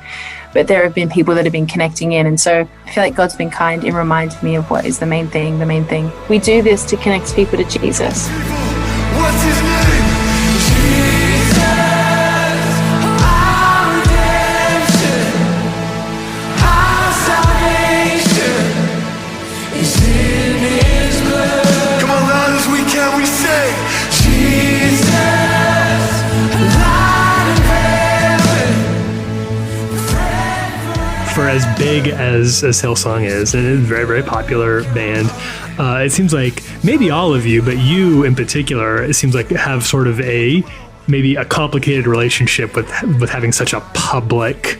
But there have been people that have been connecting in. And so I feel God's been kind in reminding me of what is the main thing. The main thing. We do this to connect people to Jesus. What's his name? Jesus, our redemption, our salvation is in his blood. Come on, loud as we can, we say, Jesus, light of heaven. For as big as Hillsong is, and it's a very, very popular band, it seems like maybe all of you, but you in particular, it seems like have sort of maybe a complicated relationship with having such a public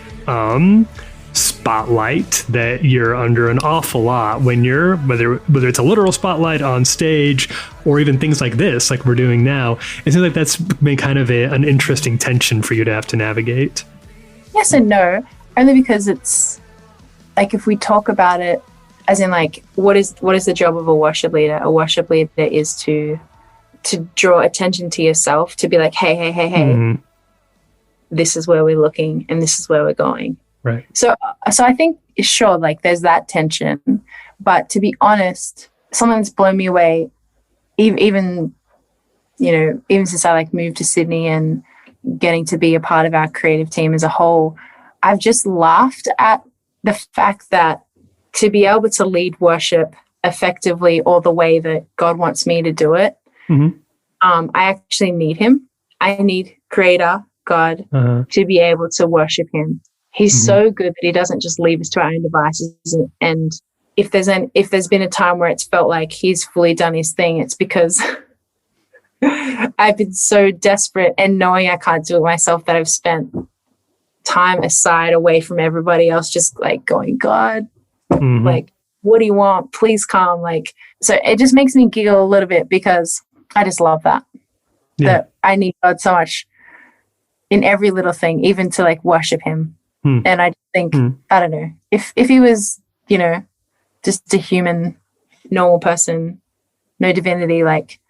spotlight that you're under an awful lot when you're, whether it's a literal spotlight on stage or even things like this, like we're doing now. It seems like that's been kind of an interesting tension for you to have to navigate. Yes and no, only because it's if we talk about it as in what is the job of a worship leader? A worship leader is to draw attention to yourself, to be hey, mm-hmm. This is where we're looking and this is where we're going. Right. So I think sure, there's that tension, but to be honest, something that's blown me away, even since I moved to Sydney and getting to be a part of our creative team as a whole, I've just laughed at the fact that to be able to lead worship effectively or the way that God wants me to do it, mm-hmm. I actually need him. I need creator, God to be able to worship him. He's so good that he doesn't just leave us to our own devices. And if there's been a time where it's felt like he's fully done his thing, it's because I've been so desperate and knowing I can't do it myself that I've spent time aside away from everybody else, just like going, God, like, what do you want? Please come. Like, so it just makes me giggle a little bit because I just love that. That I need God so much in every little thing, even to like worship him. And I think, I don't know, if he was, you know, just a human, normal person, no divinity, like,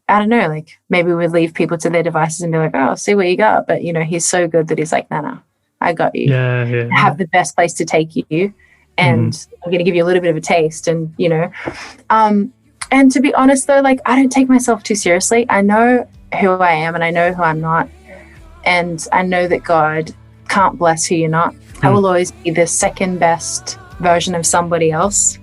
I don't know, like maybe we'd leave people to their devices and be like, oh, see what you got. But, you know, he's so good that he's like, no, I got you. I have the best place to take you. And I'm going to give you a little bit of a taste. And, you know, and to be honest, though, like I don't take myself too seriously. I know who I am and I know who I'm not. And I know that God can't bless who you're not. I will always be the second best version of somebody else.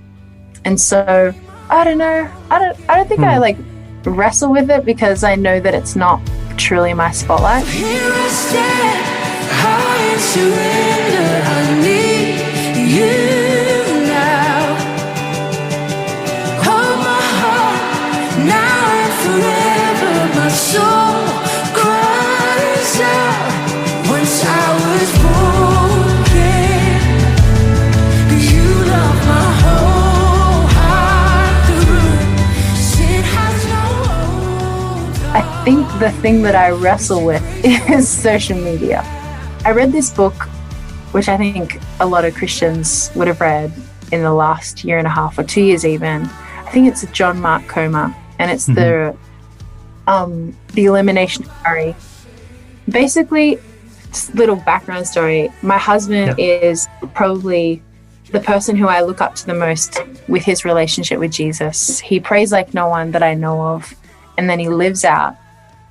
And so I don't know. I don't think I like wrestle with it because I know that it's not truly my spotlight. Here I stand, high and surrender. I need you now. Hold my heart now and forever. My soul cries out. Once I was broken, you love my whole heart through. Sin has no hold. I think the thing that I wrestle with is social media. I read this book, which I think a lot of Christians would have read in the last year and a half or 2 years even. I think it's John Mark Comer, and it's the elimination theory. Basically, just little background story. My husband is probably the person who I look up to the most with his relationship with Jesus. He prays like no one that I know of, and then he lives out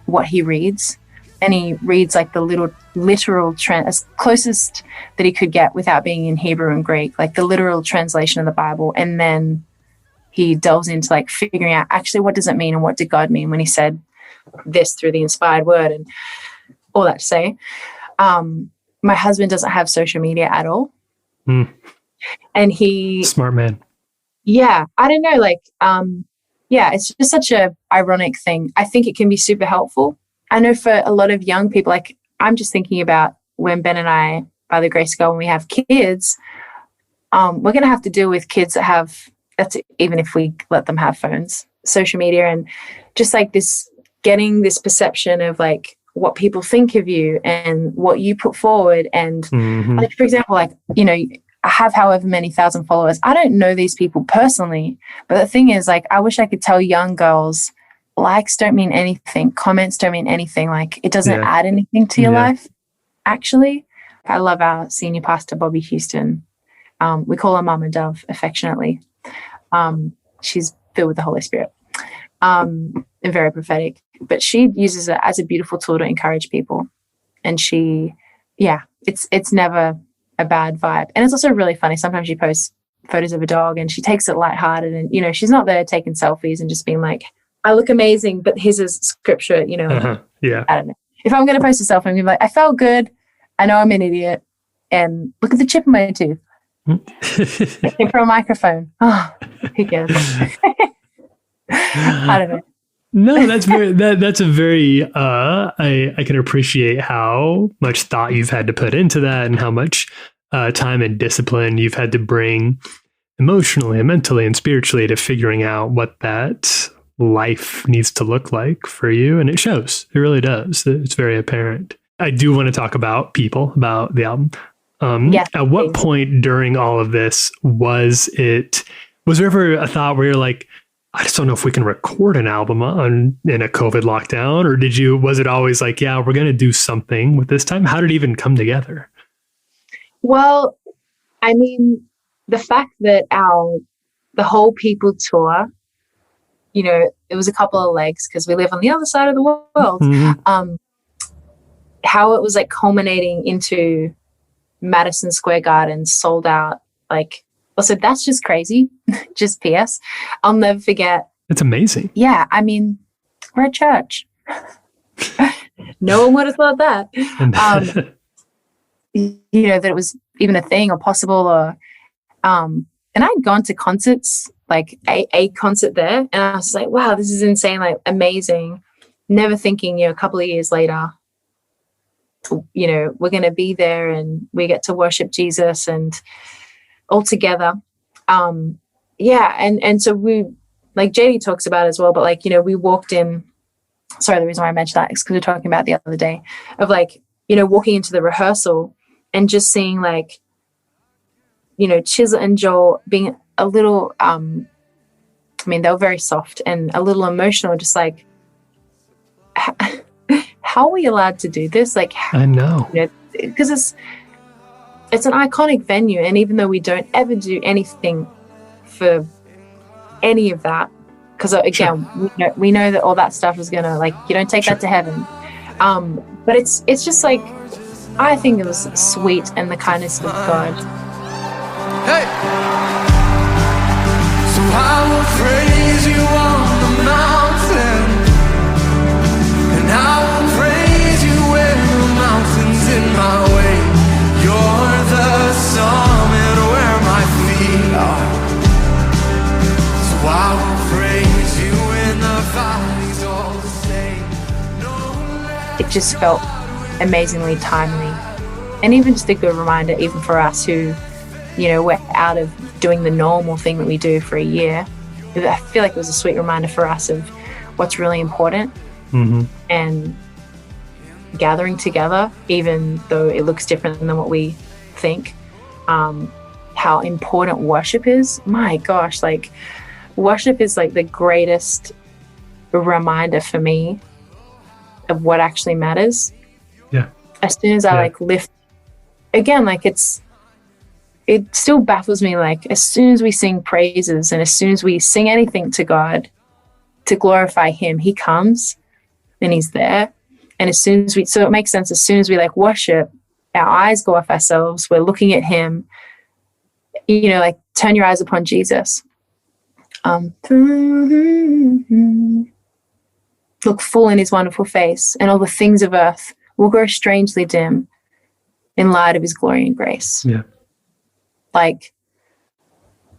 what he reads. And he reads like the literal as closest that he could get without being in Hebrew and Greek, like the literal translation of the Bible. And then he delves into like figuring out actually what does it mean and what did God mean when he said this through the inspired word and all that to say. My husband doesn't have social media at all. And he... Smart man. Yeah. I don't know. Like, it's just such a ironic thing. I think it can be super helpful. I know for a lot of young people, like I'm just thinking about when Ben and I, by the grace of God, when we have kids, we're going to have to deal with kids that have, that's even if we let them have phones, social media, and just like this, getting this perception of like what people think of you and what you put forward. And like, for example, like, you know, I have however many thousand followers. I don't know these people personally, but the thing is like, I wish I could tell young girls, likes don't mean anything. Comments don't mean anything. Like it doesn't add anything to your life. Actually, I love our senior pastor, Bobby Houston. We call her Mama Dove affectionately. She's filled with the Holy Spirit and very prophetic. But she uses it as a beautiful tool to encourage people. And she, it's never a bad vibe. And it's also really funny. Sometimes she posts photos of a dog and she takes it lighthearted. And, you know, she's not there taking selfies and just being like, I look amazing, but here's a scripture, you know. I don't know. If I'm going to post a selfie, I'm going to be like, I felt good. I know I'm an idiot. And look at the chip in my tooth. Looking for a microphone. Oh, who cares? I don't know. No, that's very, that's a very, I can appreciate how much thought you've had to put into that and how much time and discipline you've had to bring emotionally and mentally and spiritually to figuring out what that life needs to look like for you. And it shows. It really does. It's very apparent. I do want to talk about people, about the album. At what point during all of this was there ever a thought where you're like, I just don't know if we can record an album in a COVID lockdown, or was it always like, yeah, we're going to do something with this time? How did it even come together? Well, I mean, the fact that the whole People tour, you know, it was a couple of legs because we live on the other side of the world. How it was like culminating into Madison Square Garden, sold out. Like, also, that's just crazy. Just PS. I'll never forget. It's amazing. Yeah. I mean, we're a church. No one would have thought that. That it was even a thing or possible, or and I'd gone to concerts, like a concert there, and I was like, wow, this is insane, like amazing. Never thinking, a couple of years later, we're going to be there and we get to worship Jesus and all together. And so we, like JD talks about as well, but like, we walked in, sorry, the reason why I mentioned that is because we were talking about the other day of like, walking into the rehearsal and just seeing like, Chisel and Joel being a little, they were very soft and a little emotional, just like, how are we allowed to do this? Like, I know, because it's an iconic venue, and even though we don't ever do anything for any of that, because again, we know that all that stuff is gonna, like, you don't take that to heaven. But it's just like, I think it was sweet and the kindness of God. Hey. So I will praise you on the mountain, and I will praise you when the mountain's in my way. You're the summit where my feet are. So I will praise you when the valleys all the same. It just felt amazingly timely, and even just a good reminder, even for us who, we're out of doing the normal thing that we do for a year. I feel like it was a sweet reminder for us of what's really important. Mm-hmm. And gathering together, even though it looks different than what we think, how important worship is. My gosh, like, worship is like the greatest reminder for me of what actually matters. Yeah. As soon as I like lift, again, like it still baffles me, like as soon as we sing praises and as soon as we sing anything to God to glorify him, he comes and he's there. And as soon as so it makes sense, as soon as we like worship, our eyes go off ourselves, we're looking at him, like turn your eyes upon Jesus. Look full in his wonderful face, and all the things of earth will grow strangely dim in light of his glory and grace. Yeah. Like,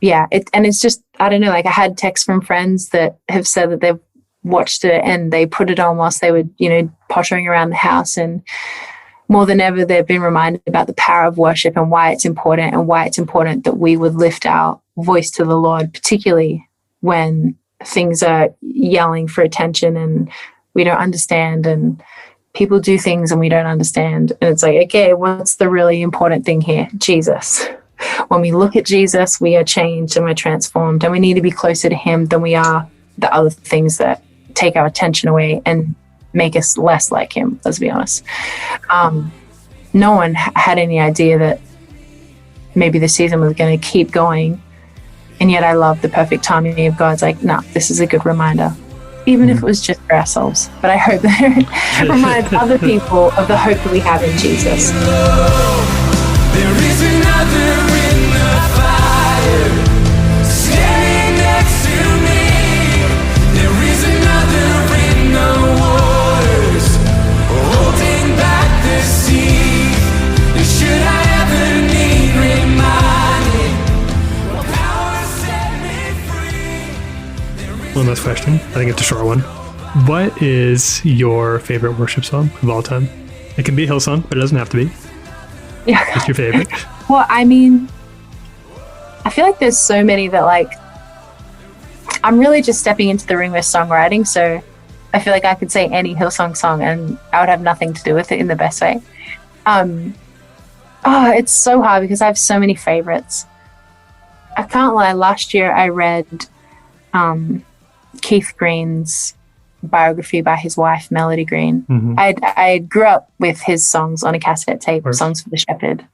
it's just, I don't know, like I had texts from friends that have said that they've watched it and they put it on whilst they were, pottering around the house, and more than ever, they've been reminded about the power of worship and why it's important, and why it's important that we would lift our voice to the Lord, particularly when things are yelling for attention and we don't understand, and people do things and we don't understand. And it's like, okay, what's the really important thing here? Jesus. When we look at Jesus, we are changed and we're transformed, and we need to be closer to him than we are the other things that take our attention away and make us less like him, let's be honest. No one had any idea that maybe the season was going to keep going, and yet I love the perfect timing of God's like, no, this is a good reminder, even if it was just for ourselves. But I hope that it reminds other people of the hope that we have in Jesus. There is another in the fire, standing next to me. There is another in the waters, holding back the sea. And should I ever need reminding, what power set me free. One last question. I think it's a short one. What is your favorite worship song of all time? It can be Hillsong, but it doesn't have to be. Yeah. What's your favorite? Well, I mean, I feel like there's so many that, like, I'm really just stepping into the ring with songwriting, so I feel like I could say any Hillsong song and I would have nothing to do with it in the best way. It's so hard because I have so many favorites. I can't lie, last year I read Keith Green's biography by his wife, Melody Green. Mm-hmm. I grew up with his songs on a cassette tape, Songs for the Shepherd.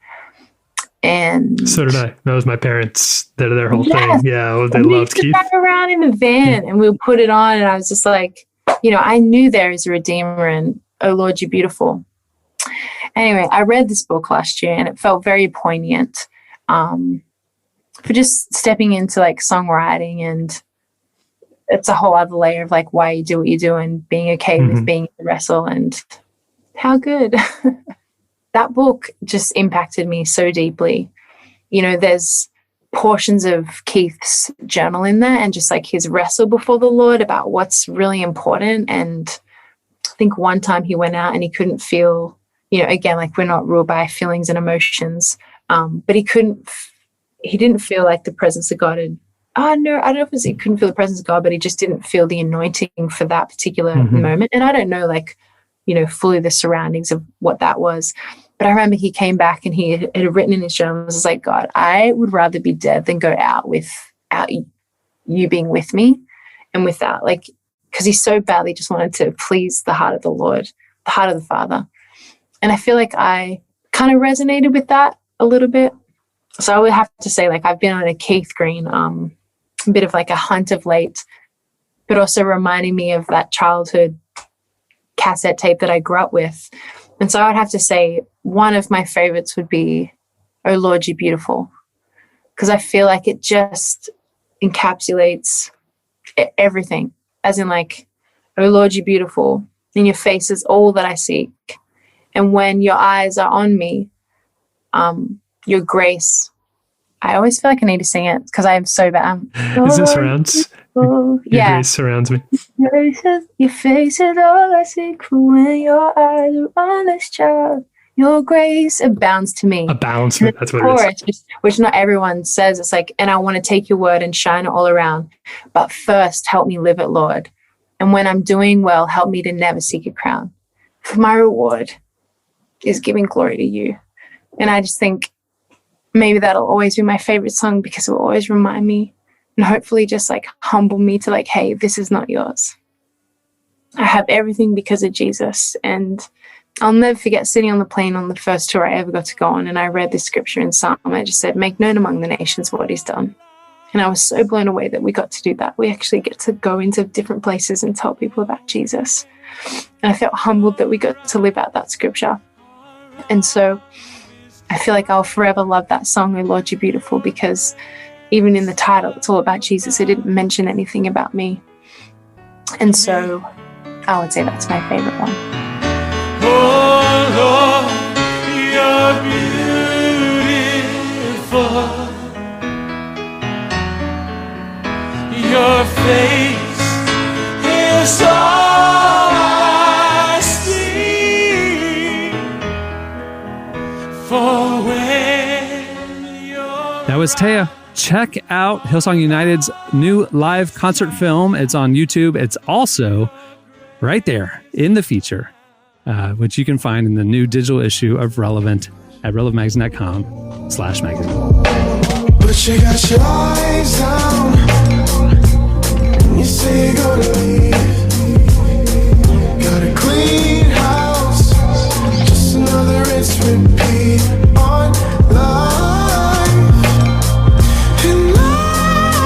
And so did I. That was my parents. Their whole thing. Yeah, they loved Keith. We used to drive around in the van and we would put it on, and I was just like, I knew there is a Redeemer, and oh Lord, you're beautiful. Anyway, I read this book last year and it felt very poignant for just stepping into like songwriting, and it's a whole other layer of like why you do what you do and being okay with being in the wrestle. And how good. That book just impacted me so deeply. You know, there's portions of Keith's journal in there and just like his wrestle before the Lord about what's really important. And I think one time he went out and he couldn't feel, you know, again, like we're not ruled by feelings and emotions, but he didn't feel like the presence of God had, I don't know if he couldn't feel the presence of God, but he just didn't feel the anointing for that particular moment. And I don't know, like, you know, fully the surroundings of what that was. But I remember he came back and he had written in his journal, it was like, God, I would rather be dead than go out without you being with me and without, like, because he so badly just wanted to please the heart of the Lord, the heart of the Father. And I feel like I kind of resonated with that a little bit. So I would have to say, like, I've been on a Keith Green, a bit of like a hunt of late, but also reminding me of that childhood cassette tape that I grew up with. And so I would have to say one of my favorites would be Oh Lord, You're Beautiful, because I feel like it just encapsulates everything, as in like, oh Lord, You're beautiful, and your face is all that I seek. And when your eyes are on me, your grace, I always feel like I need to sing it because I am so bad. Is it surrounds? Your grace surrounds me. Your face is all I seek for when your eyes are on this child. Your grace abounds to me. Abounds, that's what it is. Which not everyone says. It's like, and I want to take your word and shine it all around. But first, help me live it, Lord. And when I'm doing well, help me to never seek a crown. For my reward is giving glory to you. And I just think maybe that'll always be my favorite song because it will always remind me and hopefully just like humble me to like, hey, this is not yours. I have everything because of Jesus. And I'll never forget sitting on the plane on the first tour I ever got to go on, and I read this scripture in Psalm. I just said, make known among the nations what he's done. And I was so blown away that we got to do that. We actually get to go into different places and tell people about Jesus. And I felt humbled that we got to live out that scripture. And so I feel like I'll forever love that song, Oh Lord, You're Beautiful, because even in the title, it's all about Jesus. It didn't mention anything about me. And so I would say that's my favorite one. Oh Lord, You're beautiful. Your face is all I see. For when you're That was TAYA. Check out Hillsong United's new live concert film. It's on YouTube. It's also right there in the feature, which you can find in the new digital issue of Relevant at relevantmagazine.com/magazine. But you got your eyes down. You say you're gonna leave. Got a clean house. Just another rinse repeat on life. And life.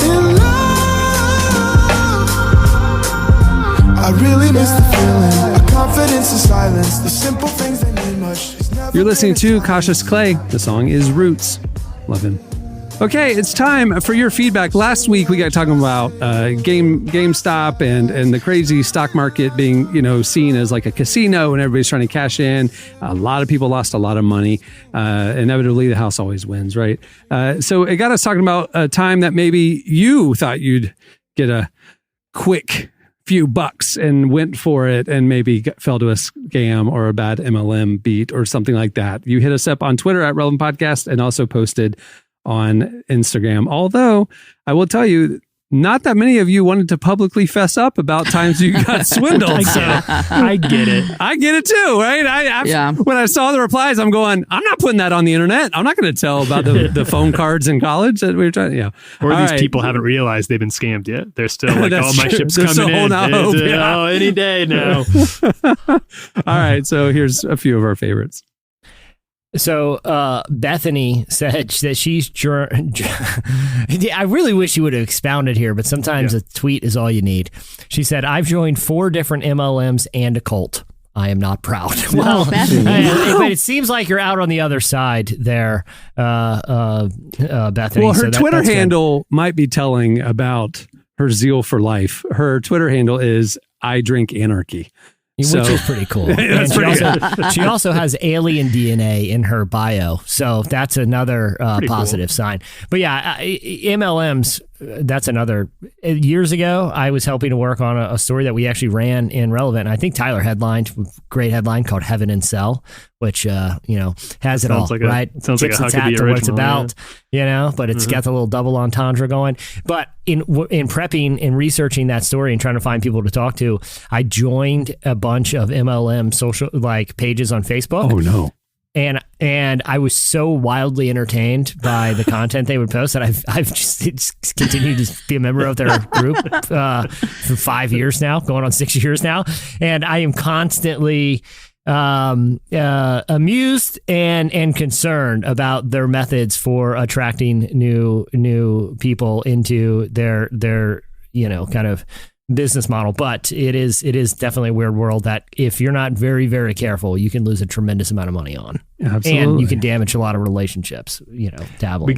And love. I really miss the feeling. A confidence in silence. The simple things that mean much. You're listening to Cautious Clay. The song is Roots. Love him. Okay, it's time for your feedback. Last week we got talking about GameStop and the crazy stock market being, seen as like a casino and everybody's trying to cash in. A lot of people lost a lot of money. Inevitably, the house always wins, right? So it got us talking about a time that maybe you thought you'd get a quick few bucks and went for it and maybe fell to a scam or a bad MLM beat or something like that. You hit us up on Twitter at Relevant Podcast and also posted on Instagram. Although I will tell you, not that many of you wanted to publicly fess up about times you got swindled. I get it. I get it too, right? When I saw the replies, I'm going, I'm not putting that on the internet. I'm not going to tell about the phone cards in college that we were trying. Or these people haven't realized they've been scammed yet. They're still like, oh, my ship's They're coming in. Hope, Oh, any day now. All right. So here's a few of our favorites. So Bethany said that she's I really wish you would have expounded here, but sometimes a tweet is all you need. She said, I've joined 4 different MLMs and a cult. I am not proud. Well, Bethany. But it seems like you're out on the other side there, Bethany. Well, her Twitter handle might be telling about her zeal for life. Her Twitter handle is I Drink Anarchy. Which is pretty cool. And she also has alien DNA in her bio. So that's another positive sign. But yeah, MLMs, that's another. Years ago, I was helping to work on a story that we actually ran in Relevant. And I think Tyler headlined, great headline called Heaven and Cell, which, has it all, right? Sounds like a Tips Huckabee original. What it's about, but it's got the little double entendre going. But in prepping and researching that story and trying to find people to talk to, I joined a bunch of MLM social pages on Facebook. Oh, no. And I was so wildly entertained by the content they would post that I've just continued to be a member of their group for 5 years now, going on 6 years now, and I am constantly amused and concerned about their methods for attracting new people into their kind of business model. But it is definitely a weird world that if you're not very, very careful, you can lose a tremendous amount of money on. Absolutely. And you can damage a lot of relationships, dabbling. We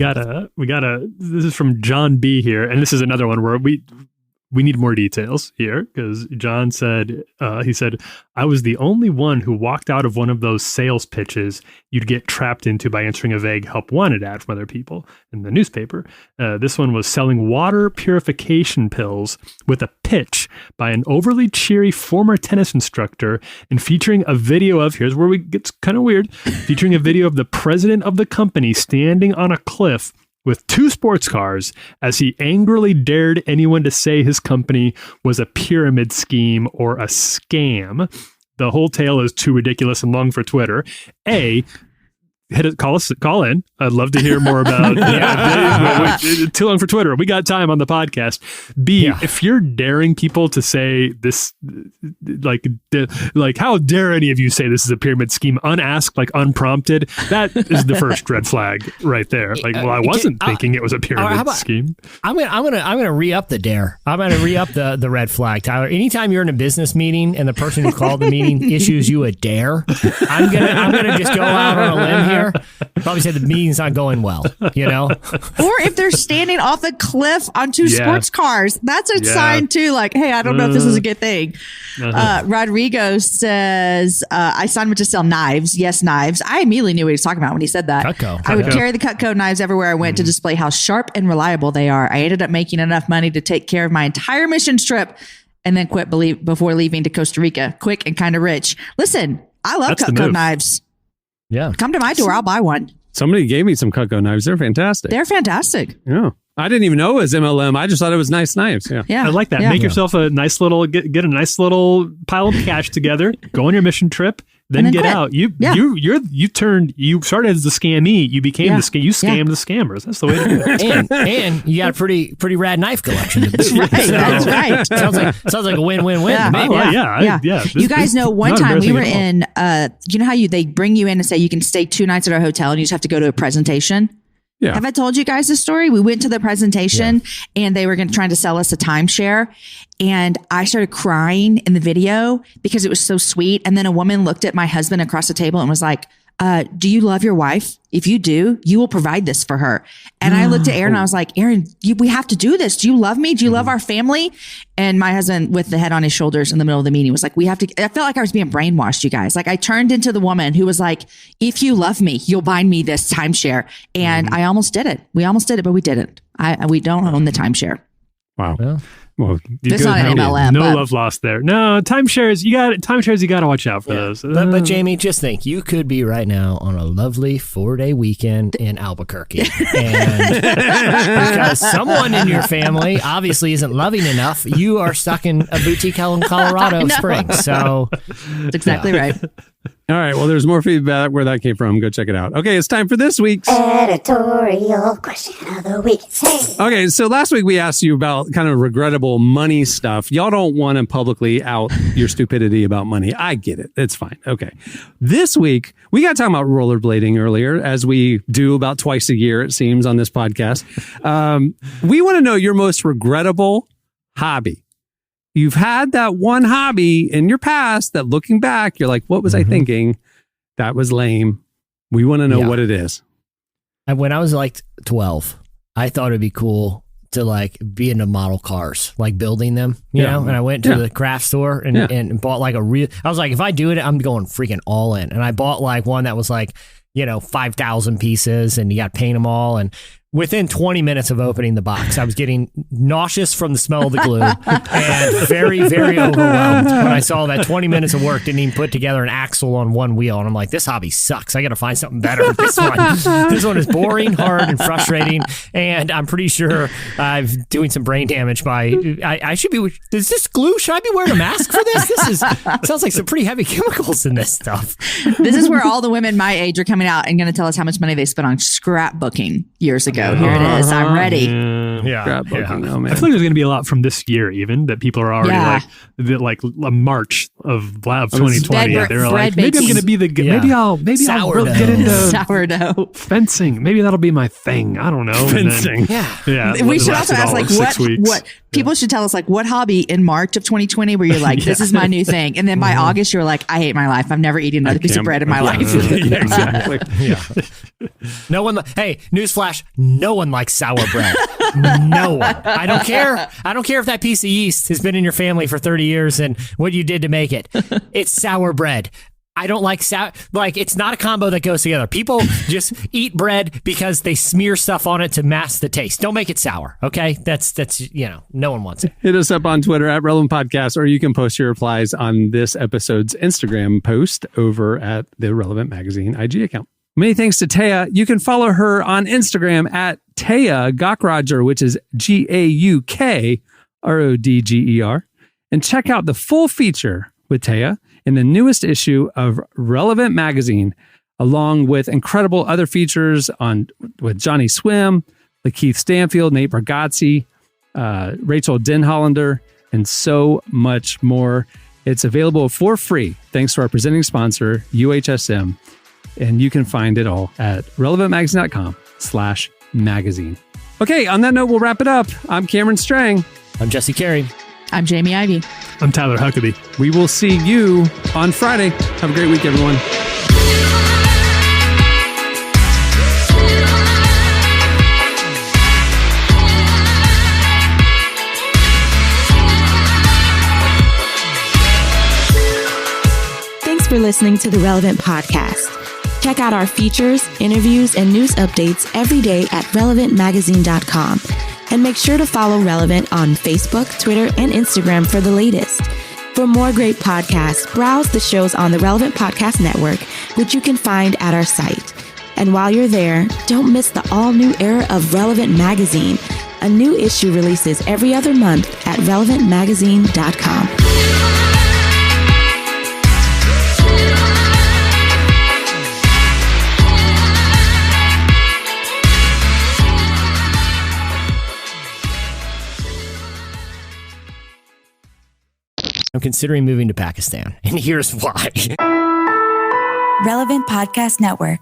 gotta, this is from John B here. And this is another one where we need more details here, because John said, he said, I was the only one who walked out of one of those sales pitches you'd get trapped into by answering a vague help wanted ad from other people in the newspaper. This one was selling water purification pills with a pitch by an overly cheery former tennis instructor and featuring a video of, here's where it gets kind of weird, featuring a video of the president of the company standing on a cliff with 2 sports cars as he angrily dared anyone to say his company was a pyramid scheme or a scam. The whole tale is too ridiculous and long for Twitter. Call in. I'd love to hear more about too long for Twitter. We got time on the podcast. If you're daring people to say this, like how dare any of you say this is a pyramid scheme unasked, like unprompted, that is the first red flag right there. Like, well, I wasn't thinking it was a pyramid scheme. I'm gonna re-up the dare. I'm gonna re-up the red flag, Tyler. Anytime you're in a business meeting and the person who called the meeting issues you a dare, I'm gonna just go out on a limb here. Probably say the meeting's not going well, Or if they're standing off a cliff on 2 sports cars, that's a sign too. Like, hey, I don't know if this is a good thing. Rodrigo says, I signed up to sell knives. Yes, knives. I immediately knew what he was talking about when he said that. Cutco. I would carry the Cutco knives everywhere I went to display how sharp and reliable they are. I ended up making enough money to take care of my entire mission trip and then quit before leaving to Costa Rica. Quick and kind of rich. Listen, I love Cutco knives. Yeah. Come to my door. I'll buy one. Somebody gave me some Cutco knives. They're fantastic. Yeah. I didn't even know it was MLM. I just thought it was nice knives. Yeah. I like that. Make yourself a nice little, get a nice little pile of cash together, go on your mission trip, then get out. You started as the scammy. You became the scam. You scammed the scammers. That's the way to do it. and you got a pretty rad knife collection. That's right. Sounds like a win-win-win. Yeah. You guys know one time we were in, you know how they bring you in and say you can stay 2 nights at our hotel and you just have to go to a presentation? Yeah. Have I told you guys this story? We went to the presentation and they were trying to sell us a timeshare. And I started crying in the video because it was so sweet. And then a woman looked at my husband across the table and was like, do you love your wife? If you do, you will provide this for her. And I looked at Aaron and I was like, Aaron, we have to do this. Do you love me? Do you love our family? And my husband, with the head on his shoulders in the middle of the meeting, was like, I felt like I was being brainwashed, you guys. Like, I turned into the woman who was like, if you love me, you'll buy me this timeshare. And I almost did it. We almost did it, but we didn't. We don't own the timeshare. Wow. Well, it's not an MLM. No love lost there. No, timeshares. You got to watch out for those. But Jamie, just think, you could be right now on a lovely 4-day weekend in Albuquerque, and because someone in your family obviously isn't loving enough, you are stuck in a boutique in Colorado Springs. So that's exactly right. All right. Well, there's more feedback where that came from. Go check it out. Okay. It's time for this week's editorial question of the week. Okay. So last week we asked you about kind of regrettable money stuff. Y'all don't want to publicly out your stupidity about money. I get it. It's fine. Okay. This week we got talking about rollerblading earlier, as we do about twice a year, it seems, on this podcast. We want to know your most regrettable hobby. You've had that one hobby in your past that, looking back, you're like, what was I thinking? That was lame. We want to know what it is. And when I was like 12, I thought it'd be cool to like be into model cars, like building them, you know? And I went to the craft store and bought like I was like, if I do it, I'm going freaking all in. And I bought like one that was like, 5,000 pieces and you got to paint them all. And within 20 minutes of opening the box, I was getting nauseous from the smell of the glue and very, very overwhelmed when I saw that 20 minutes of work didn't even put together an axle on one wheel. And I'm like, this hobby sucks. I got to find something better. This one is boring, hard, and frustrating. And I'm pretty sure I'm doing some brain damage I should be, is this glue? Should I be wearing a mask for this? Sounds like some pretty heavy chemicals in this stuff. This is where all the women my age are coming out and going to tell us how much money they spent on scrapbooking years ago. Here it is. I'm ready. Yeah. Oh, man. I feel like there's going to be a lot from this year, even that people are already like a March of 2020. They're like, maybe I'm going to be maybe I'll get into sourdough fencing. Maybe that'll be my thing. I don't know. Fencing. We should also ask like what people should tell us like what hobby in March of 2020 where you're like, this is my new thing, and then by August you're like, I hate my life. I've never eaten another piece of bread in my life. Exactly. No one. Hey, newsflash. No one likes sour bread. No one. I don't care. I don't care if that piece of yeast has been in your family for 30 years and what you did to make it. It's sour bread. I don't like sour. Like, it's not a combo that goes together. People just eat bread because they smear stuff on it to mask the taste. Don't make it sour. Okay. That's no one wants it. Hit us up on Twitter at Relevant Podcast, or you can post your replies on this episode's Instagram post over at the Relevant Magazine IG account. Many thanks to TAYA. You can follow her on Instagram at TAYA Gaukrodger, which is GAUKRODGER, and check out the full feature with TAYA in the newest issue of Relevant Magazine, along with incredible other features with Johnny Swim, Lakeith Stanfield, Nate Bargatze, Rachel Denhollander, and so much more. It's available for free thanks to our presenting sponsor, UHSM. And you can find it all at relevantmagazine.com/magazine. Okay, on that note, we'll wrap it up. I'm Cameron Strang. I'm Jesse Carey. I'm Jamie Ivey. I'm Tyler Huckabee. We will see you on Friday. Have a great week, everyone. Thanks for listening to the Relevant Podcast. Check out our features, interviews, and news updates every day at relevantmagazine.com. And make sure to follow Relevant on Facebook, Twitter, and Instagram for the latest. For more great podcasts, browse the shows on the Relevant Podcast Network, which you can find at our site. And while you're there, don't miss the all-new era of Relevant Magazine. A new issue releases every other month at relevantmagazine.com. I'm considering moving to Pakistan, and here's why. Relevant Podcast Network.